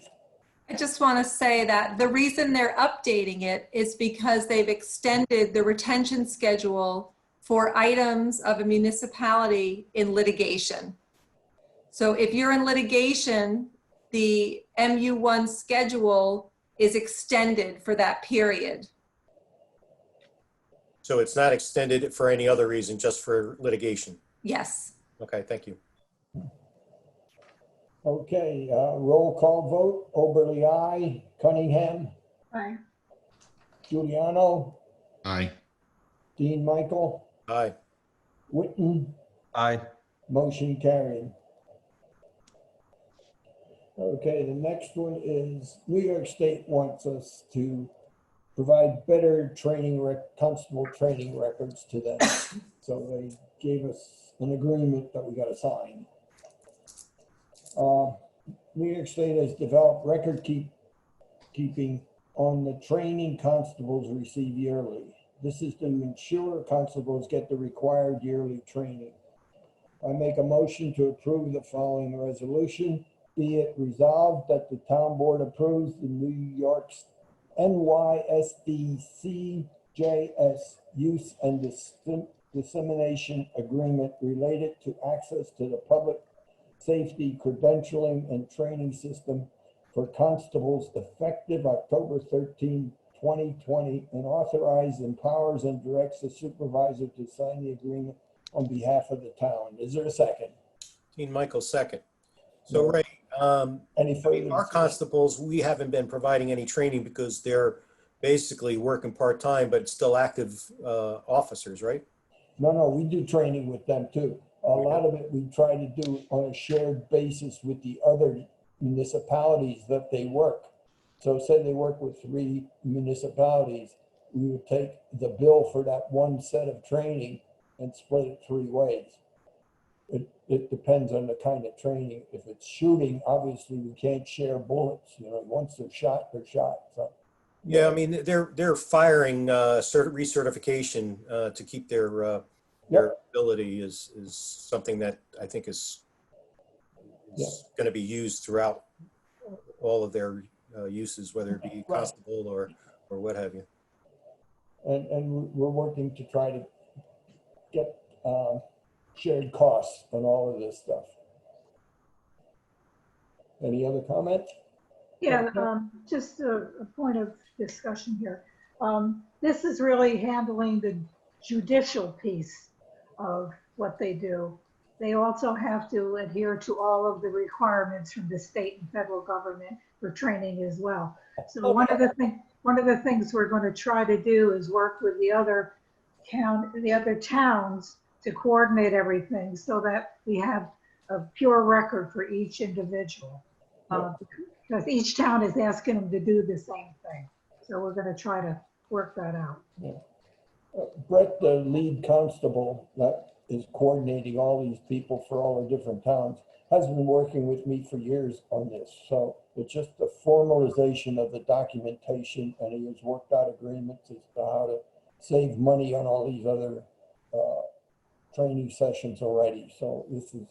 I just want to say that the reason they're updating it is because they've extended the retention schedule for items of a municipality in litigation. So if you're in litigation, the MU1 schedule is extended for that period. So it's not extended for any other reason, just for litigation. Yes. Okay, thank you. Okay, roll call vote. Oberly, aye. Cunningham, Aye. Giuliano, Aye. Dean Michael, Aye. Witten, Aye. motion carried. Okay, the next one is New York State wants us to provide better constable training records to them. So they gave us an agreement that we got to sign. New York State has developed record keeping on the training constables receive yearly. This is to ensure constables get the required yearly training. I make a motion to approve the following resolution. Be it resolved that the town board approves the New York's NYSDCJS use and dissemination agreement related to access to the public safety credentialing and training system for constables effective October 13, 2020, and authorize, empowers, and directs the supervisor to sign the agreement on behalf of the town. Is there a second? Dean Michael, second. So Ray, Any further? our constables, we haven't been providing any training because they're basically working part-time, but still active officers, right? No, we do training with them too. A lot of it we try to do on a shared basis with the other municipalities that they work. So say they work with 3 municipalities, we would take the bill for that one set of training and split it 3 ways. It depends on the kind of training. If it's shooting, obviously we can't share bullets. You know, once they're shot, they're shot. So Yeah, I mean, they're firing recertification to keep their ability is something that I think is going to be used throughout all of their uses, whether it be constable or what have you. And we're working to try to get shared costs on all of this stuff. Any other comments? Yeah, just a point of discussion here. This is really handling the judicial piece of what they do. They also have to adhere to all of the requirements from the state and federal government for training as well. So one of the things we're going to try to do is work with the other towns to coordinate everything so that we have a pure record for each individual. Because each town is asking them to do the same thing. So we're going to try to work that out. Yeah. Brett, the lead constable that is coordinating all these people for all the different towns, has been working with me for years on this. So it's just the formalization of the documentation, and he has worked out agreements as to how to save money on all these other training sessions already. So this is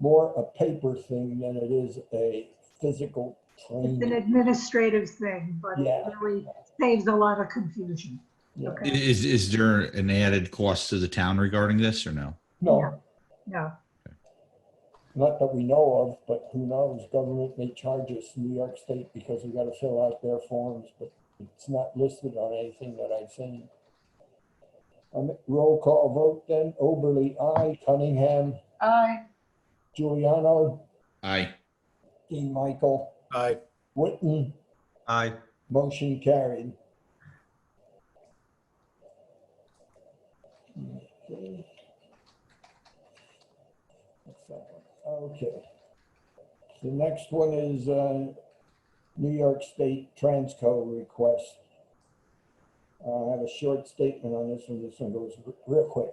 more a paper thing than it is a physical training. It's an administrative thing, but it really saves a lot of confusion. Yeah. Okay. Is there an added cost to the town regarding this or no? No, No. not that we know of, but who knows? Government may charge us, New York State, because we got to fill out their forms, but it's not listed on anything that I've seen. Roll call vote then. Oberly, aye. Cunningham, Aye. Giuliano, Aye. Dean Michael, Aye. Witten, Aye. motion carried. Okay. That's that one. Okay. The next one is New York State Transco request. I have a short statement on this one. This one goes real quick.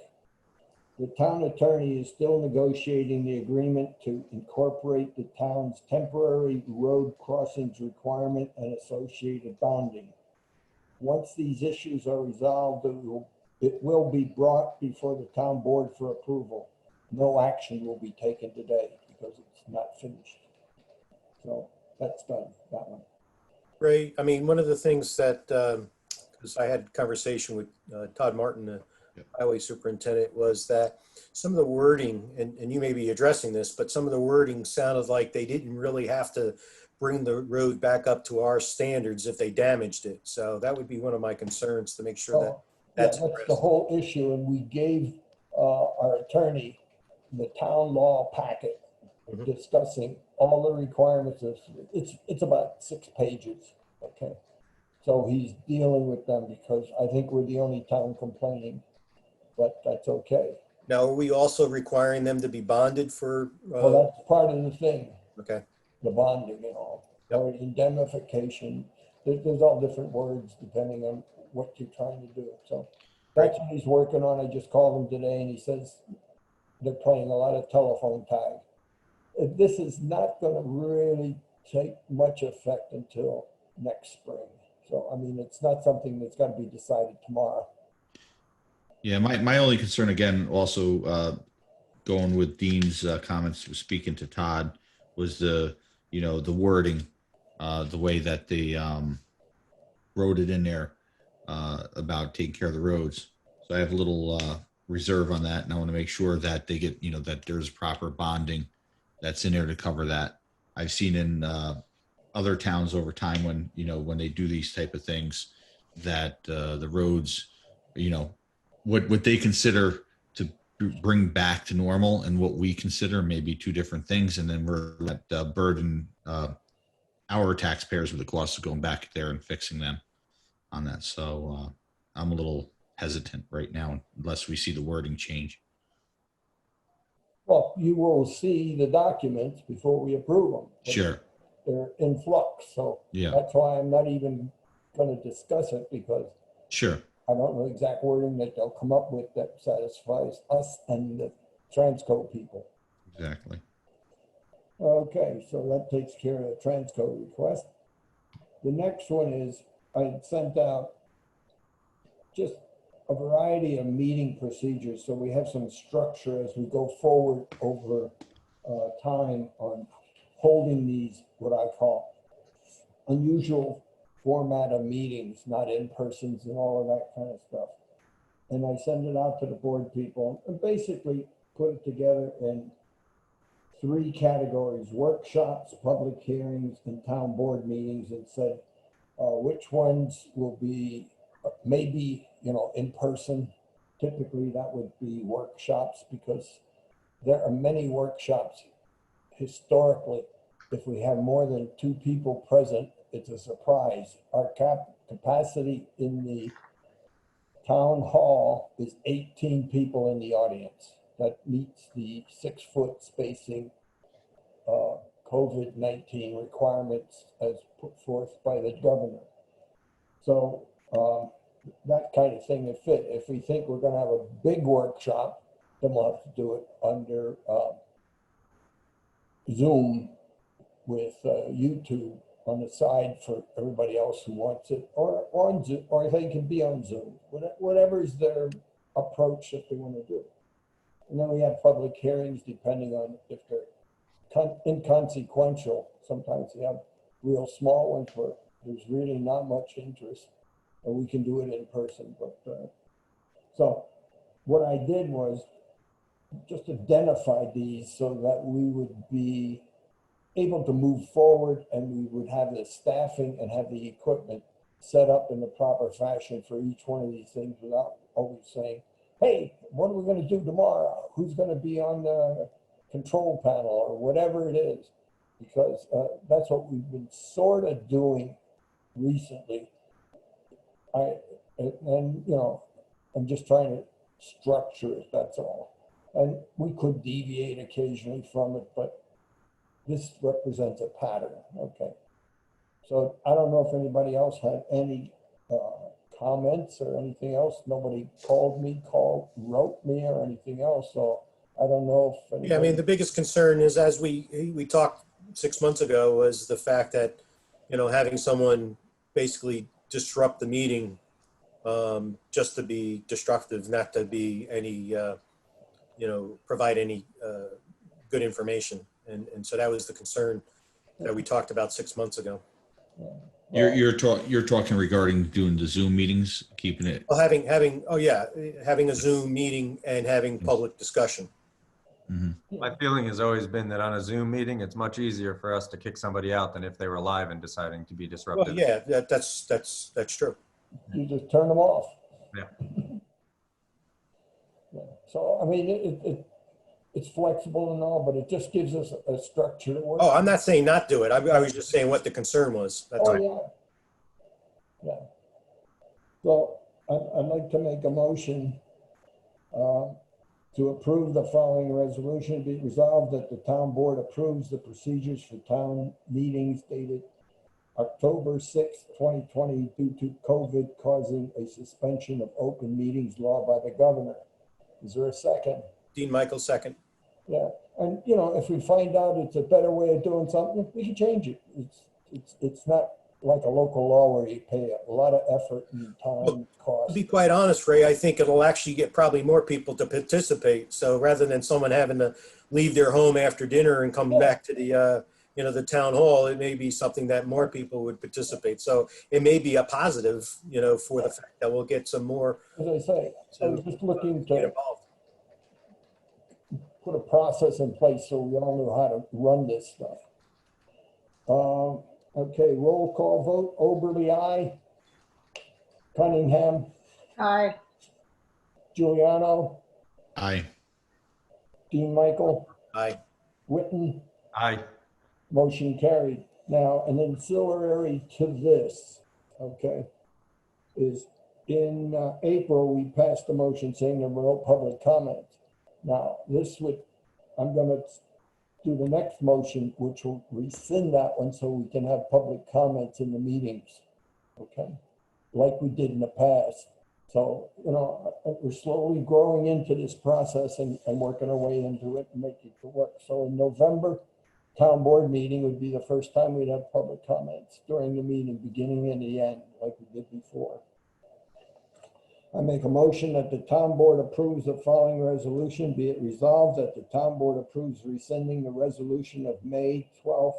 The town attorney is still negotiating the agreement to incorporate the town's temporary road crossings requirement and associated bonding. Once these issues are resolved, it will be brought before the town board for approval. No action will be taken today because it's not finished. So that's done, that one. Ray, I mean, one of the things that, because I had a conversation with Todd Martin, the highway superintendent, was that some of the wording, and you may be addressing this, but some of the wording sounded like they didn't really have to bring the road back up to our standards if they damaged it. So that would be one of my concerns, to make sure that that's the whole issue. And we gave our attorney the town law packet discussing all the requirements of, it's about 6 pages. Okay. So he's dealing with them because I think we're the only town complaining, but that's okay. Now, are we also requiring them to be bonded for? Well, that's part of the thing. Okay. The bonding and all, or indemnification. There's all different words depending on what you're trying to do. So that's what he's working on. I just called him today and he says they're playing a lot of telephone tag. This is not going to really take much effect until next spring. So, I mean, it's not something that's got to be decided tomorrow. Yeah, my only concern, again, also going with Dean's comments, speaking to Todd, was the wording, the way that they wrote it in there about taking care of the roads. So I have a little reserve on that, and I want to make sure that they get, that there's proper bonding that's in there to cover that. I've seen in other towns over time when they do these type of things, that the roads, what they consider to bring back to normal and what we consider may be 2 different things. And then we're at burden our taxpayers with the cost of going back there and fixing them on that. So I'm a little hesitant right now unless we see the wording change. Well, you will see the documents before we approve them. Sure. they're in flux. So Yeah, that's why I'm not even going to discuss it, because sure. I don't know exact wording that they'll come up with that satisfies us and the Transco people. Exactly. Okay, so that takes care of the Transco request. The next one is I had sent out just a variety of meeting procedures, so we have some structure as we go forward over time on holding these, what I call unusual format of meetings, not in persons and all of that kind of stuff. And I send it out to the board people and basically put it together in 3 categories: workshops, public hearings, and town board meetings, and said which ones will be maybe, in person. Typically that would be workshops, because there are many workshops historically. If we have more than 2 people present, it's a surprise. Our capacity in the town hall is 18 people in the audience. That meets the 6-foot spacing COVID-19 requirements as put forth by the governor. So that kind of thing would fit. If we think we're going to have a big workshop, then we'll have to do it under Zoom with YouTube on the side for everybody else who wants it, or on Zoom, or they can be on Zoom, whatever is their approach that they want to do. And then we have public hearings, depending on if they're inconsequential. Sometimes we have real small ones where there's really not much interest, and we can do it in person. But so what I did was just identify these so that we would be able to move forward, and we would have the staffing and have the equipment set up in the proper fashion for each one of these things, without always saying, hey, what are we going to do tomorrow? Who's going to be on the control panel, or whatever it is? Because that's what we've been sort of doing recently. I'm just trying to structure it, that's all. And we could deviate occasionally from it, but this represents a pattern. Okay. So I don't know if anybody else had any comments or anything else. Nobody called me, wrote me, or anything else. So I don't know if anybody... Yeah, I mean, the biggest concern is, as we talked 6 months ago, was the fact that, having someone basically disrupt the meeting just to be destructive, not to be any, provide any good information. And so that was the concern that we talked about 6 months ago. You're talking regarding doing the Zoom meetings, keeping it. Well, having a Zoom meeting and having public discussion. Mm-hmm. My feeling has always been that on a Zoom meeting, it's much easier for us to kick somebody out than if they were live and deciding to be disruptive. Well, yeah, that's true. You just turn them off. Yeah. Yeah. So, I mean, it's flexible and all, but it just gives us a structure to work. Oh, I'm not saying not do it. I was just saying what the concern was. That's all. Yeah. Yeah. So I'd like to make a motion to approve the following resolution. Be resolved that the town board approves the procedures for town meetings dated October 6th, 2020, due to COVID causing a suspension of open meetings law by the governor. Is there a second? Dean Michael, second. Yeah, and if we find out it's a better way of doing something, we can change it. It's not like a local law where you pay a lot of effort and time, cost. To be quite honest, Ray, I think it'll actually get probably more people to participate. So rather than someone having to leave their home after dinner and come back to the the town hall, it may be something that more people would participate. So it may be a positive, for the fact that we'll get some more. As I say, I was just looking get to involved. put a process in place so we all know how to run this stuff. Okay, roll call vote. Oberly, aye. Cunningham, Aye. Giuliano, Aye. Dean Michael, Aye. Witten, Aye. motion carried. Now, an ancillary to this, okay, is in April, we passed a motion saying there were no public comments. Now, I'm going to do the next motion, which will rescind that one so we can have public comments in the meetings. Okay? Like we did in the past. So, we're slowly growing into this process and working our way into it and making it work. So in November, town board meeting would be the first time we'd have public comments during the meeting, beginning and the end, like we did before. I make a motion that the town board approves the following resolution. Be it resolved that the town board approves rescinding the resolution of May 12th,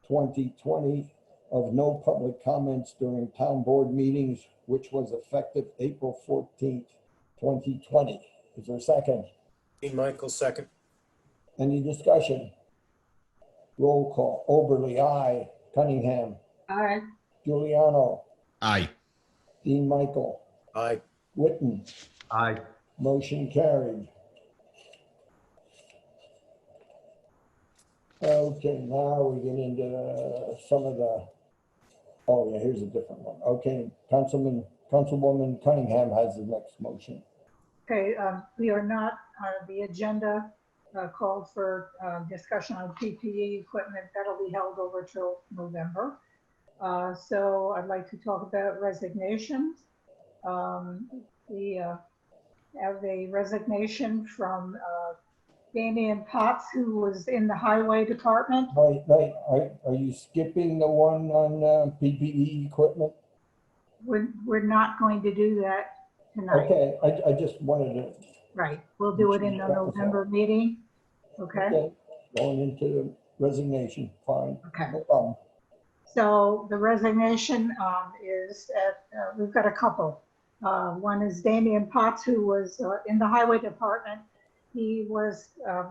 2020 of no public comments during town board meetings, which was effective April 14th, 2020. Is there a second? Dean Michael, second. Any discussion? Roll call. Oberly, aye. Cunningham. Aye. Giuliano. Aye. Dean Michael. Aye. Witten. Aye. Motion carried. Okay, now we get into some of the, oh yeah, here's a different one. Okay, Councilwoman Cunningham has the next motion. Okay, we are not on the agenda called for discussion on PPE equipment. That'll be held over till November. So I'd like to talk about resignations. We have a resignation from Damian Potts, who was in the highway department. Wait, are you skipping the one on PPE equipment? We're not going to do that tonight. Okay, I just wanted to. Right, we'll do it in the November meeting. Okay. Going into the resignation, fine. Okay. No problem. So the resignation is we've got a couple. One is Damian Potts, who was in the highway department. He was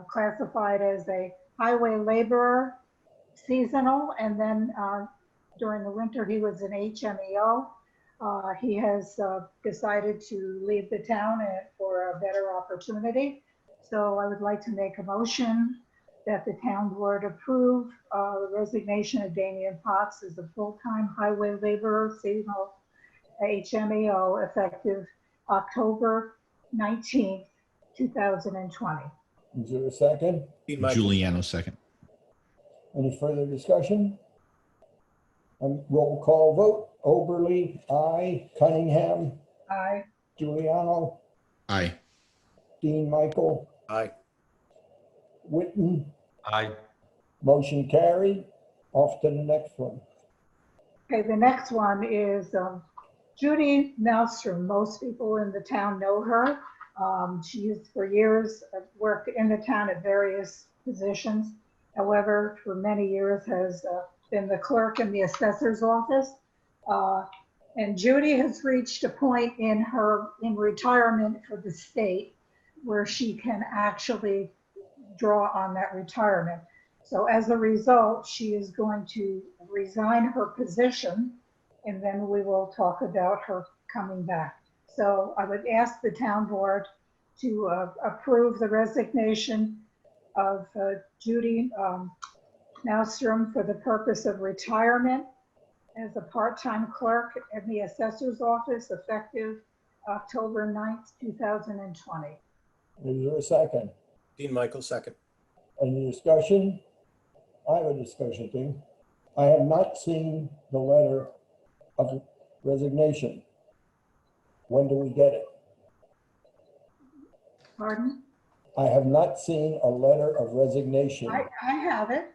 classified as a highway laborer, seasonal, and then during the winter he was an HMEO. He has decided to leave the town for a better opportunity. So I would like to make a motion that the town board approve the resignation of Damian Potts as a full-time highway laborer, seasonal HMEO, effective October 19th, 2020. Is there a second? Giuliano, second. Any further discussion? Roll call vote. Oberly, aye. Cunningham, Aye. Giuliano, Aye. Dean Michael, Aye. Witten. Aye. Motion carried. Off to the next one. Okay, the next one is Judy Malmstrom. Most people in the town know her. She's for years worked in the town at various positions. However, for many years has been the clerk in the assessor's office. And Judy has reached a point in retirement for the state where she can actually draw on that retirement. So as a result, she is going to resign her position, and then we will talk about her coming back. So I would ask the town board to approve the resignation of Judy Malmstrom for the purpose of retirement as a part-time clerk in the assessor's office effective October 9th, 2020. Is there a second? Dean Michael, second. Any discussion? I have a discussion thing. I have not seen the letter of resignation. When do we get it? Pardon? I have not seen a letter of resignation. I have it.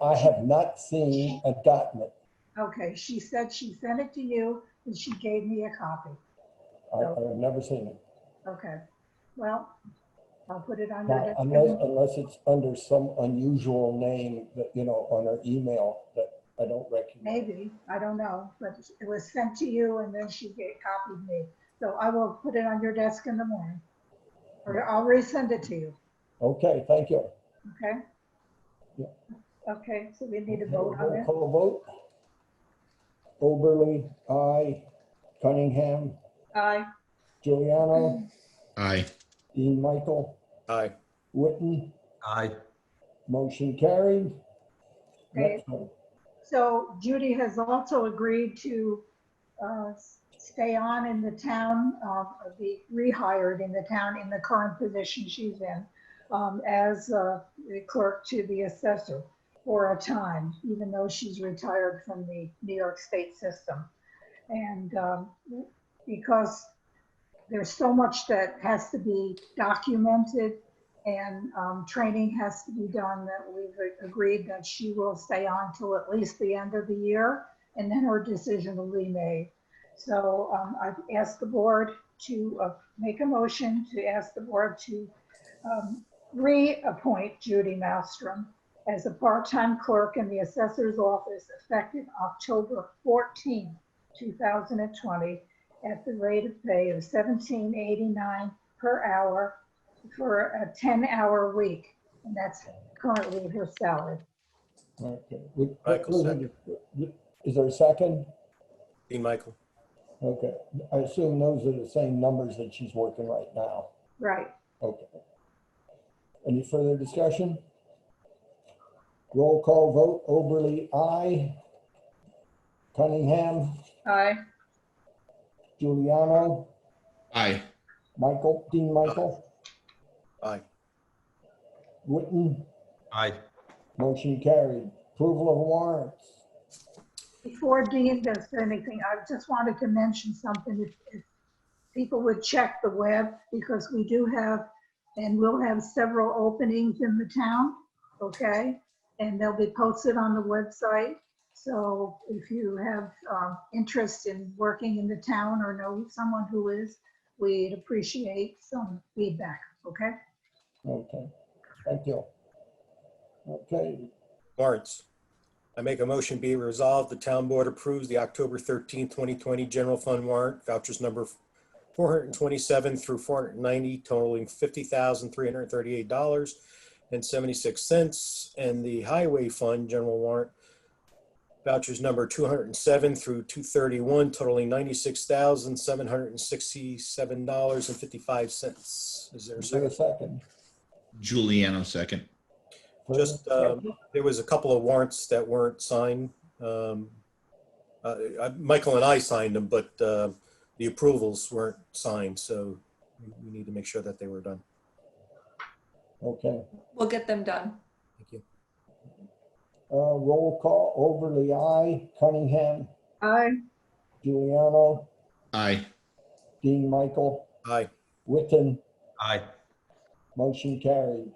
I have not seen and gotten it. Okay, she said she sent it to you and she gave me a copy. I have never seen it. Okay, well, I'll put it on your Now, desk. unless it's under some unusual name that, on our email that I don't recognize. Maybe, I don't know, but it was sent to you and then she copied me. So I will put it on your desk in the morning. Or I'll resend it to you, Okay, thank you. okay? Yeah. Okay, so we need a vote on Roll it. call vote. Oberly, aye. Cunningham, Aye. Giuliano, Aye. Dean Michael, Aye. Witten, Aye. motion carried. Okay. Next one. So Judy has also agreed to stay on in the town, be rehired in the town in the current position she's in. as the clerk to the assessor for a time, even though she's retired from the New York State system. And because there's so much that has to be documented and training has to be done, that we've agreed that she will stay on till at least the end of the year, and then her decision will be made. So I've asked the board to make a motion to ask the board to reappoint Judy Malmstrom as a part-time clerk in the assessor's office effective October 14, 2020, at the rate of pay of $17.89 per hour for a 10-hour week. And that's currently her salary. Okay. Michael, second. Is there a second? Dean Michael. Okay. I assume those are the same numbers that she's working right now. Right. Okay. Any further discussion? Roll call vote. Oberly, aye. Cunningham, Aye. Giuliano, Aye. Dean Michael, Aye. Witten, Aye. motion carried. Approval of warrants. Before Dean does anything, I just wanted to mention something. If people would check the web, because we do have and will have several openings in the town, okay? And they'll be posted on the website. So if you have interest in working in the town or know someone who is, we'd appreciate some feedback, okay? Okay, thank you. Okay, Warrants. I make a motion be resolved, the town board approves the October 13, 2020 general fund warrant, vouchers number 427 through 490, totaling $50,338.76, and the highway fund general warrant, vouchers number 207 through 231, totaling $96,767.55. Is there a is there a second? second? Giuliano, second. Just, there was a couple of warrants that weren't signed. Michael and I signed them, but the approvals weren't signed, so we need to make sure that they were done. Okay, We'll get them done. Thank you. roll call. Oberly, aye. Cunningham, Aye. Giuliano, Aye. Dean Michael, Aye. Witten, Aye. motion carried.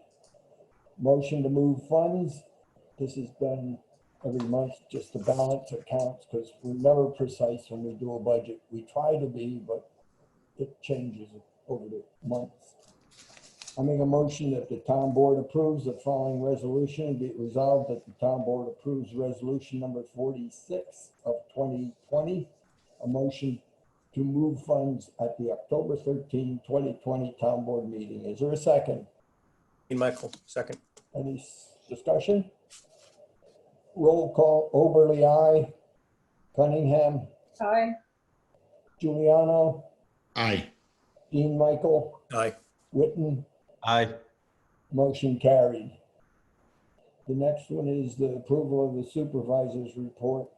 Motion to move funds. This is done every month just to balance accounts, because we're never precise when we do a budget. We try to be, but it changes over the months. I make a motion that the town board approves the following resolution. Be it resolved that the town board approves resolution number 46 of 2020, a motion to move funds at the October 13, 2020 town board meeting. Is there a second? Dean Michael, second. Any discussion? Roll call. Oberly, aye. Cunningham, Aye. Giuliano, Aye. Dean Michael, Aye. Witten, Aye. motion carried. The next one is the approval of the supervisor's report.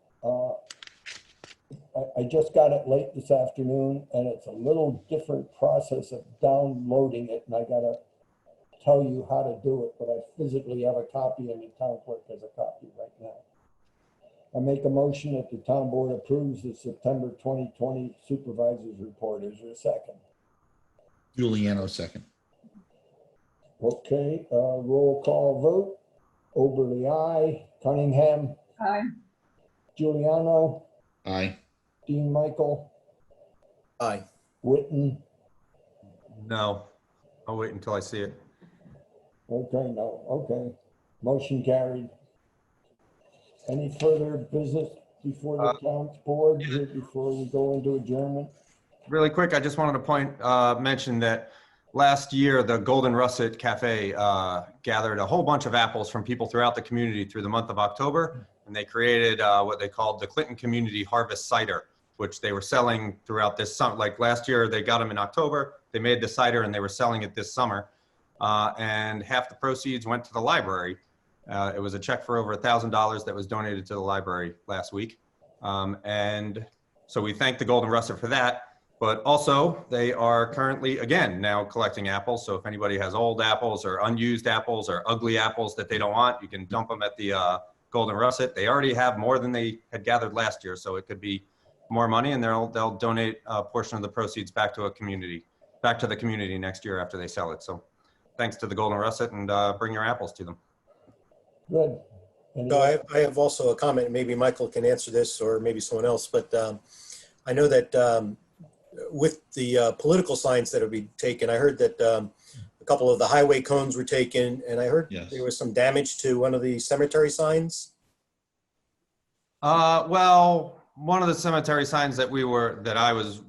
I just got it late this afternoon, and it's a little different process of downloading it, and I gotta tell you how to do it, but I physically have a copy and the town clerk has a copy right now. I make a motion that the town board approves the September 2020 supervisor's report. Is there a second? Giuliano, second. Okay, roll call vote. Oberly, aye. Cunningham, Aye. Giuliano, Aye. Dean Michael, Aye. Witten. No. I'll wait until I see it. Okay, no, okay. Motion carried. Any further business before the town board, here before we go into adjournment? Really quick, I just wanted to mention that last year, the Golden Russet Cafe gathered a whole bunch of apples from people throughout the community through the month of October. And they created what they called the Clinton Community Harvest Cider, which they were selling throughout this summer. Like last year, they got them in October. They made the cider and they were selling it this summer. And half the proceeds went to the library. It was a check for over $1,000 that was donated to the library last week. And so we thank the Golden Russet for that. But also, they are currently, again, now collecting apples. So if anybody has old apples or unused apples or ugly apples that they don't want, you can dump them at the Golden Russet. They already have more than they had gathered last year, so it could be more money, and they'll donate a portion of the proceeds back to the community next year after they sell it. So thanks to the Golden Russet, and bring your apples to them. Good. No, I have also a comment. Maybe Michael can answer this, or maybe someone else. But I know that with the political signs that will be taken, I heard that a couple of the highway cones were taken, and I heard Yes. there was some damage to one of the cemetery signs. Well, one of the cemetery signs that I was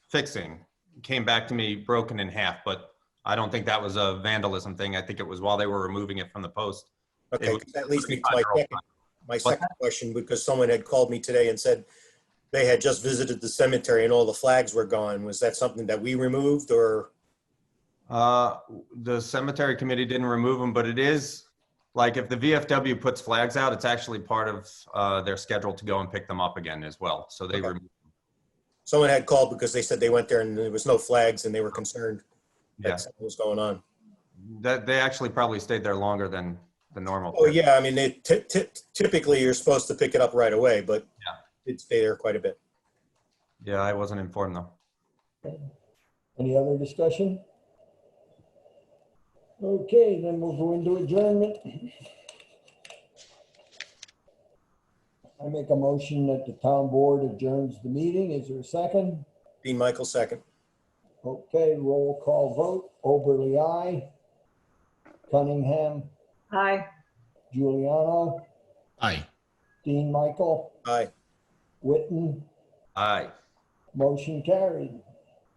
fixing came back to me broken in half, but I don't think that was a vandalism thing. I think it was while they were removing it from the post. Okay, was- 'cause that leads me to 35-year-old my second question, because someone had called me today and said they had just visited the cemetery and all the flags were gone. Was that something that we removed, or? The cemetery committee didn't remove them, but it is like if the VFW puts flags out, it's actually part of their schedule to go and pick them up again as well. So they Okay. remove them. Someone had called because they said they went there and there was no flags and they were concerned Yeah, that something was going on. that they actually probably stayed there longer than the normal. Oh, yeah, I mean, typically you're supposed to pick it up right away, but Yeah. it stayed there quite a bit. Yeah, I wasn't informed though. Any other discussion? Okay, then we'll go into adjournment. I make a motion that the town board adjourns the meeting. Is there a second? Dean Michael, second. Okay, roll call vote. Oberly, aye. Cunningham, Aye. Giuliano, Aye. Dean Michael, Aye. Witten, Aye. motion carried.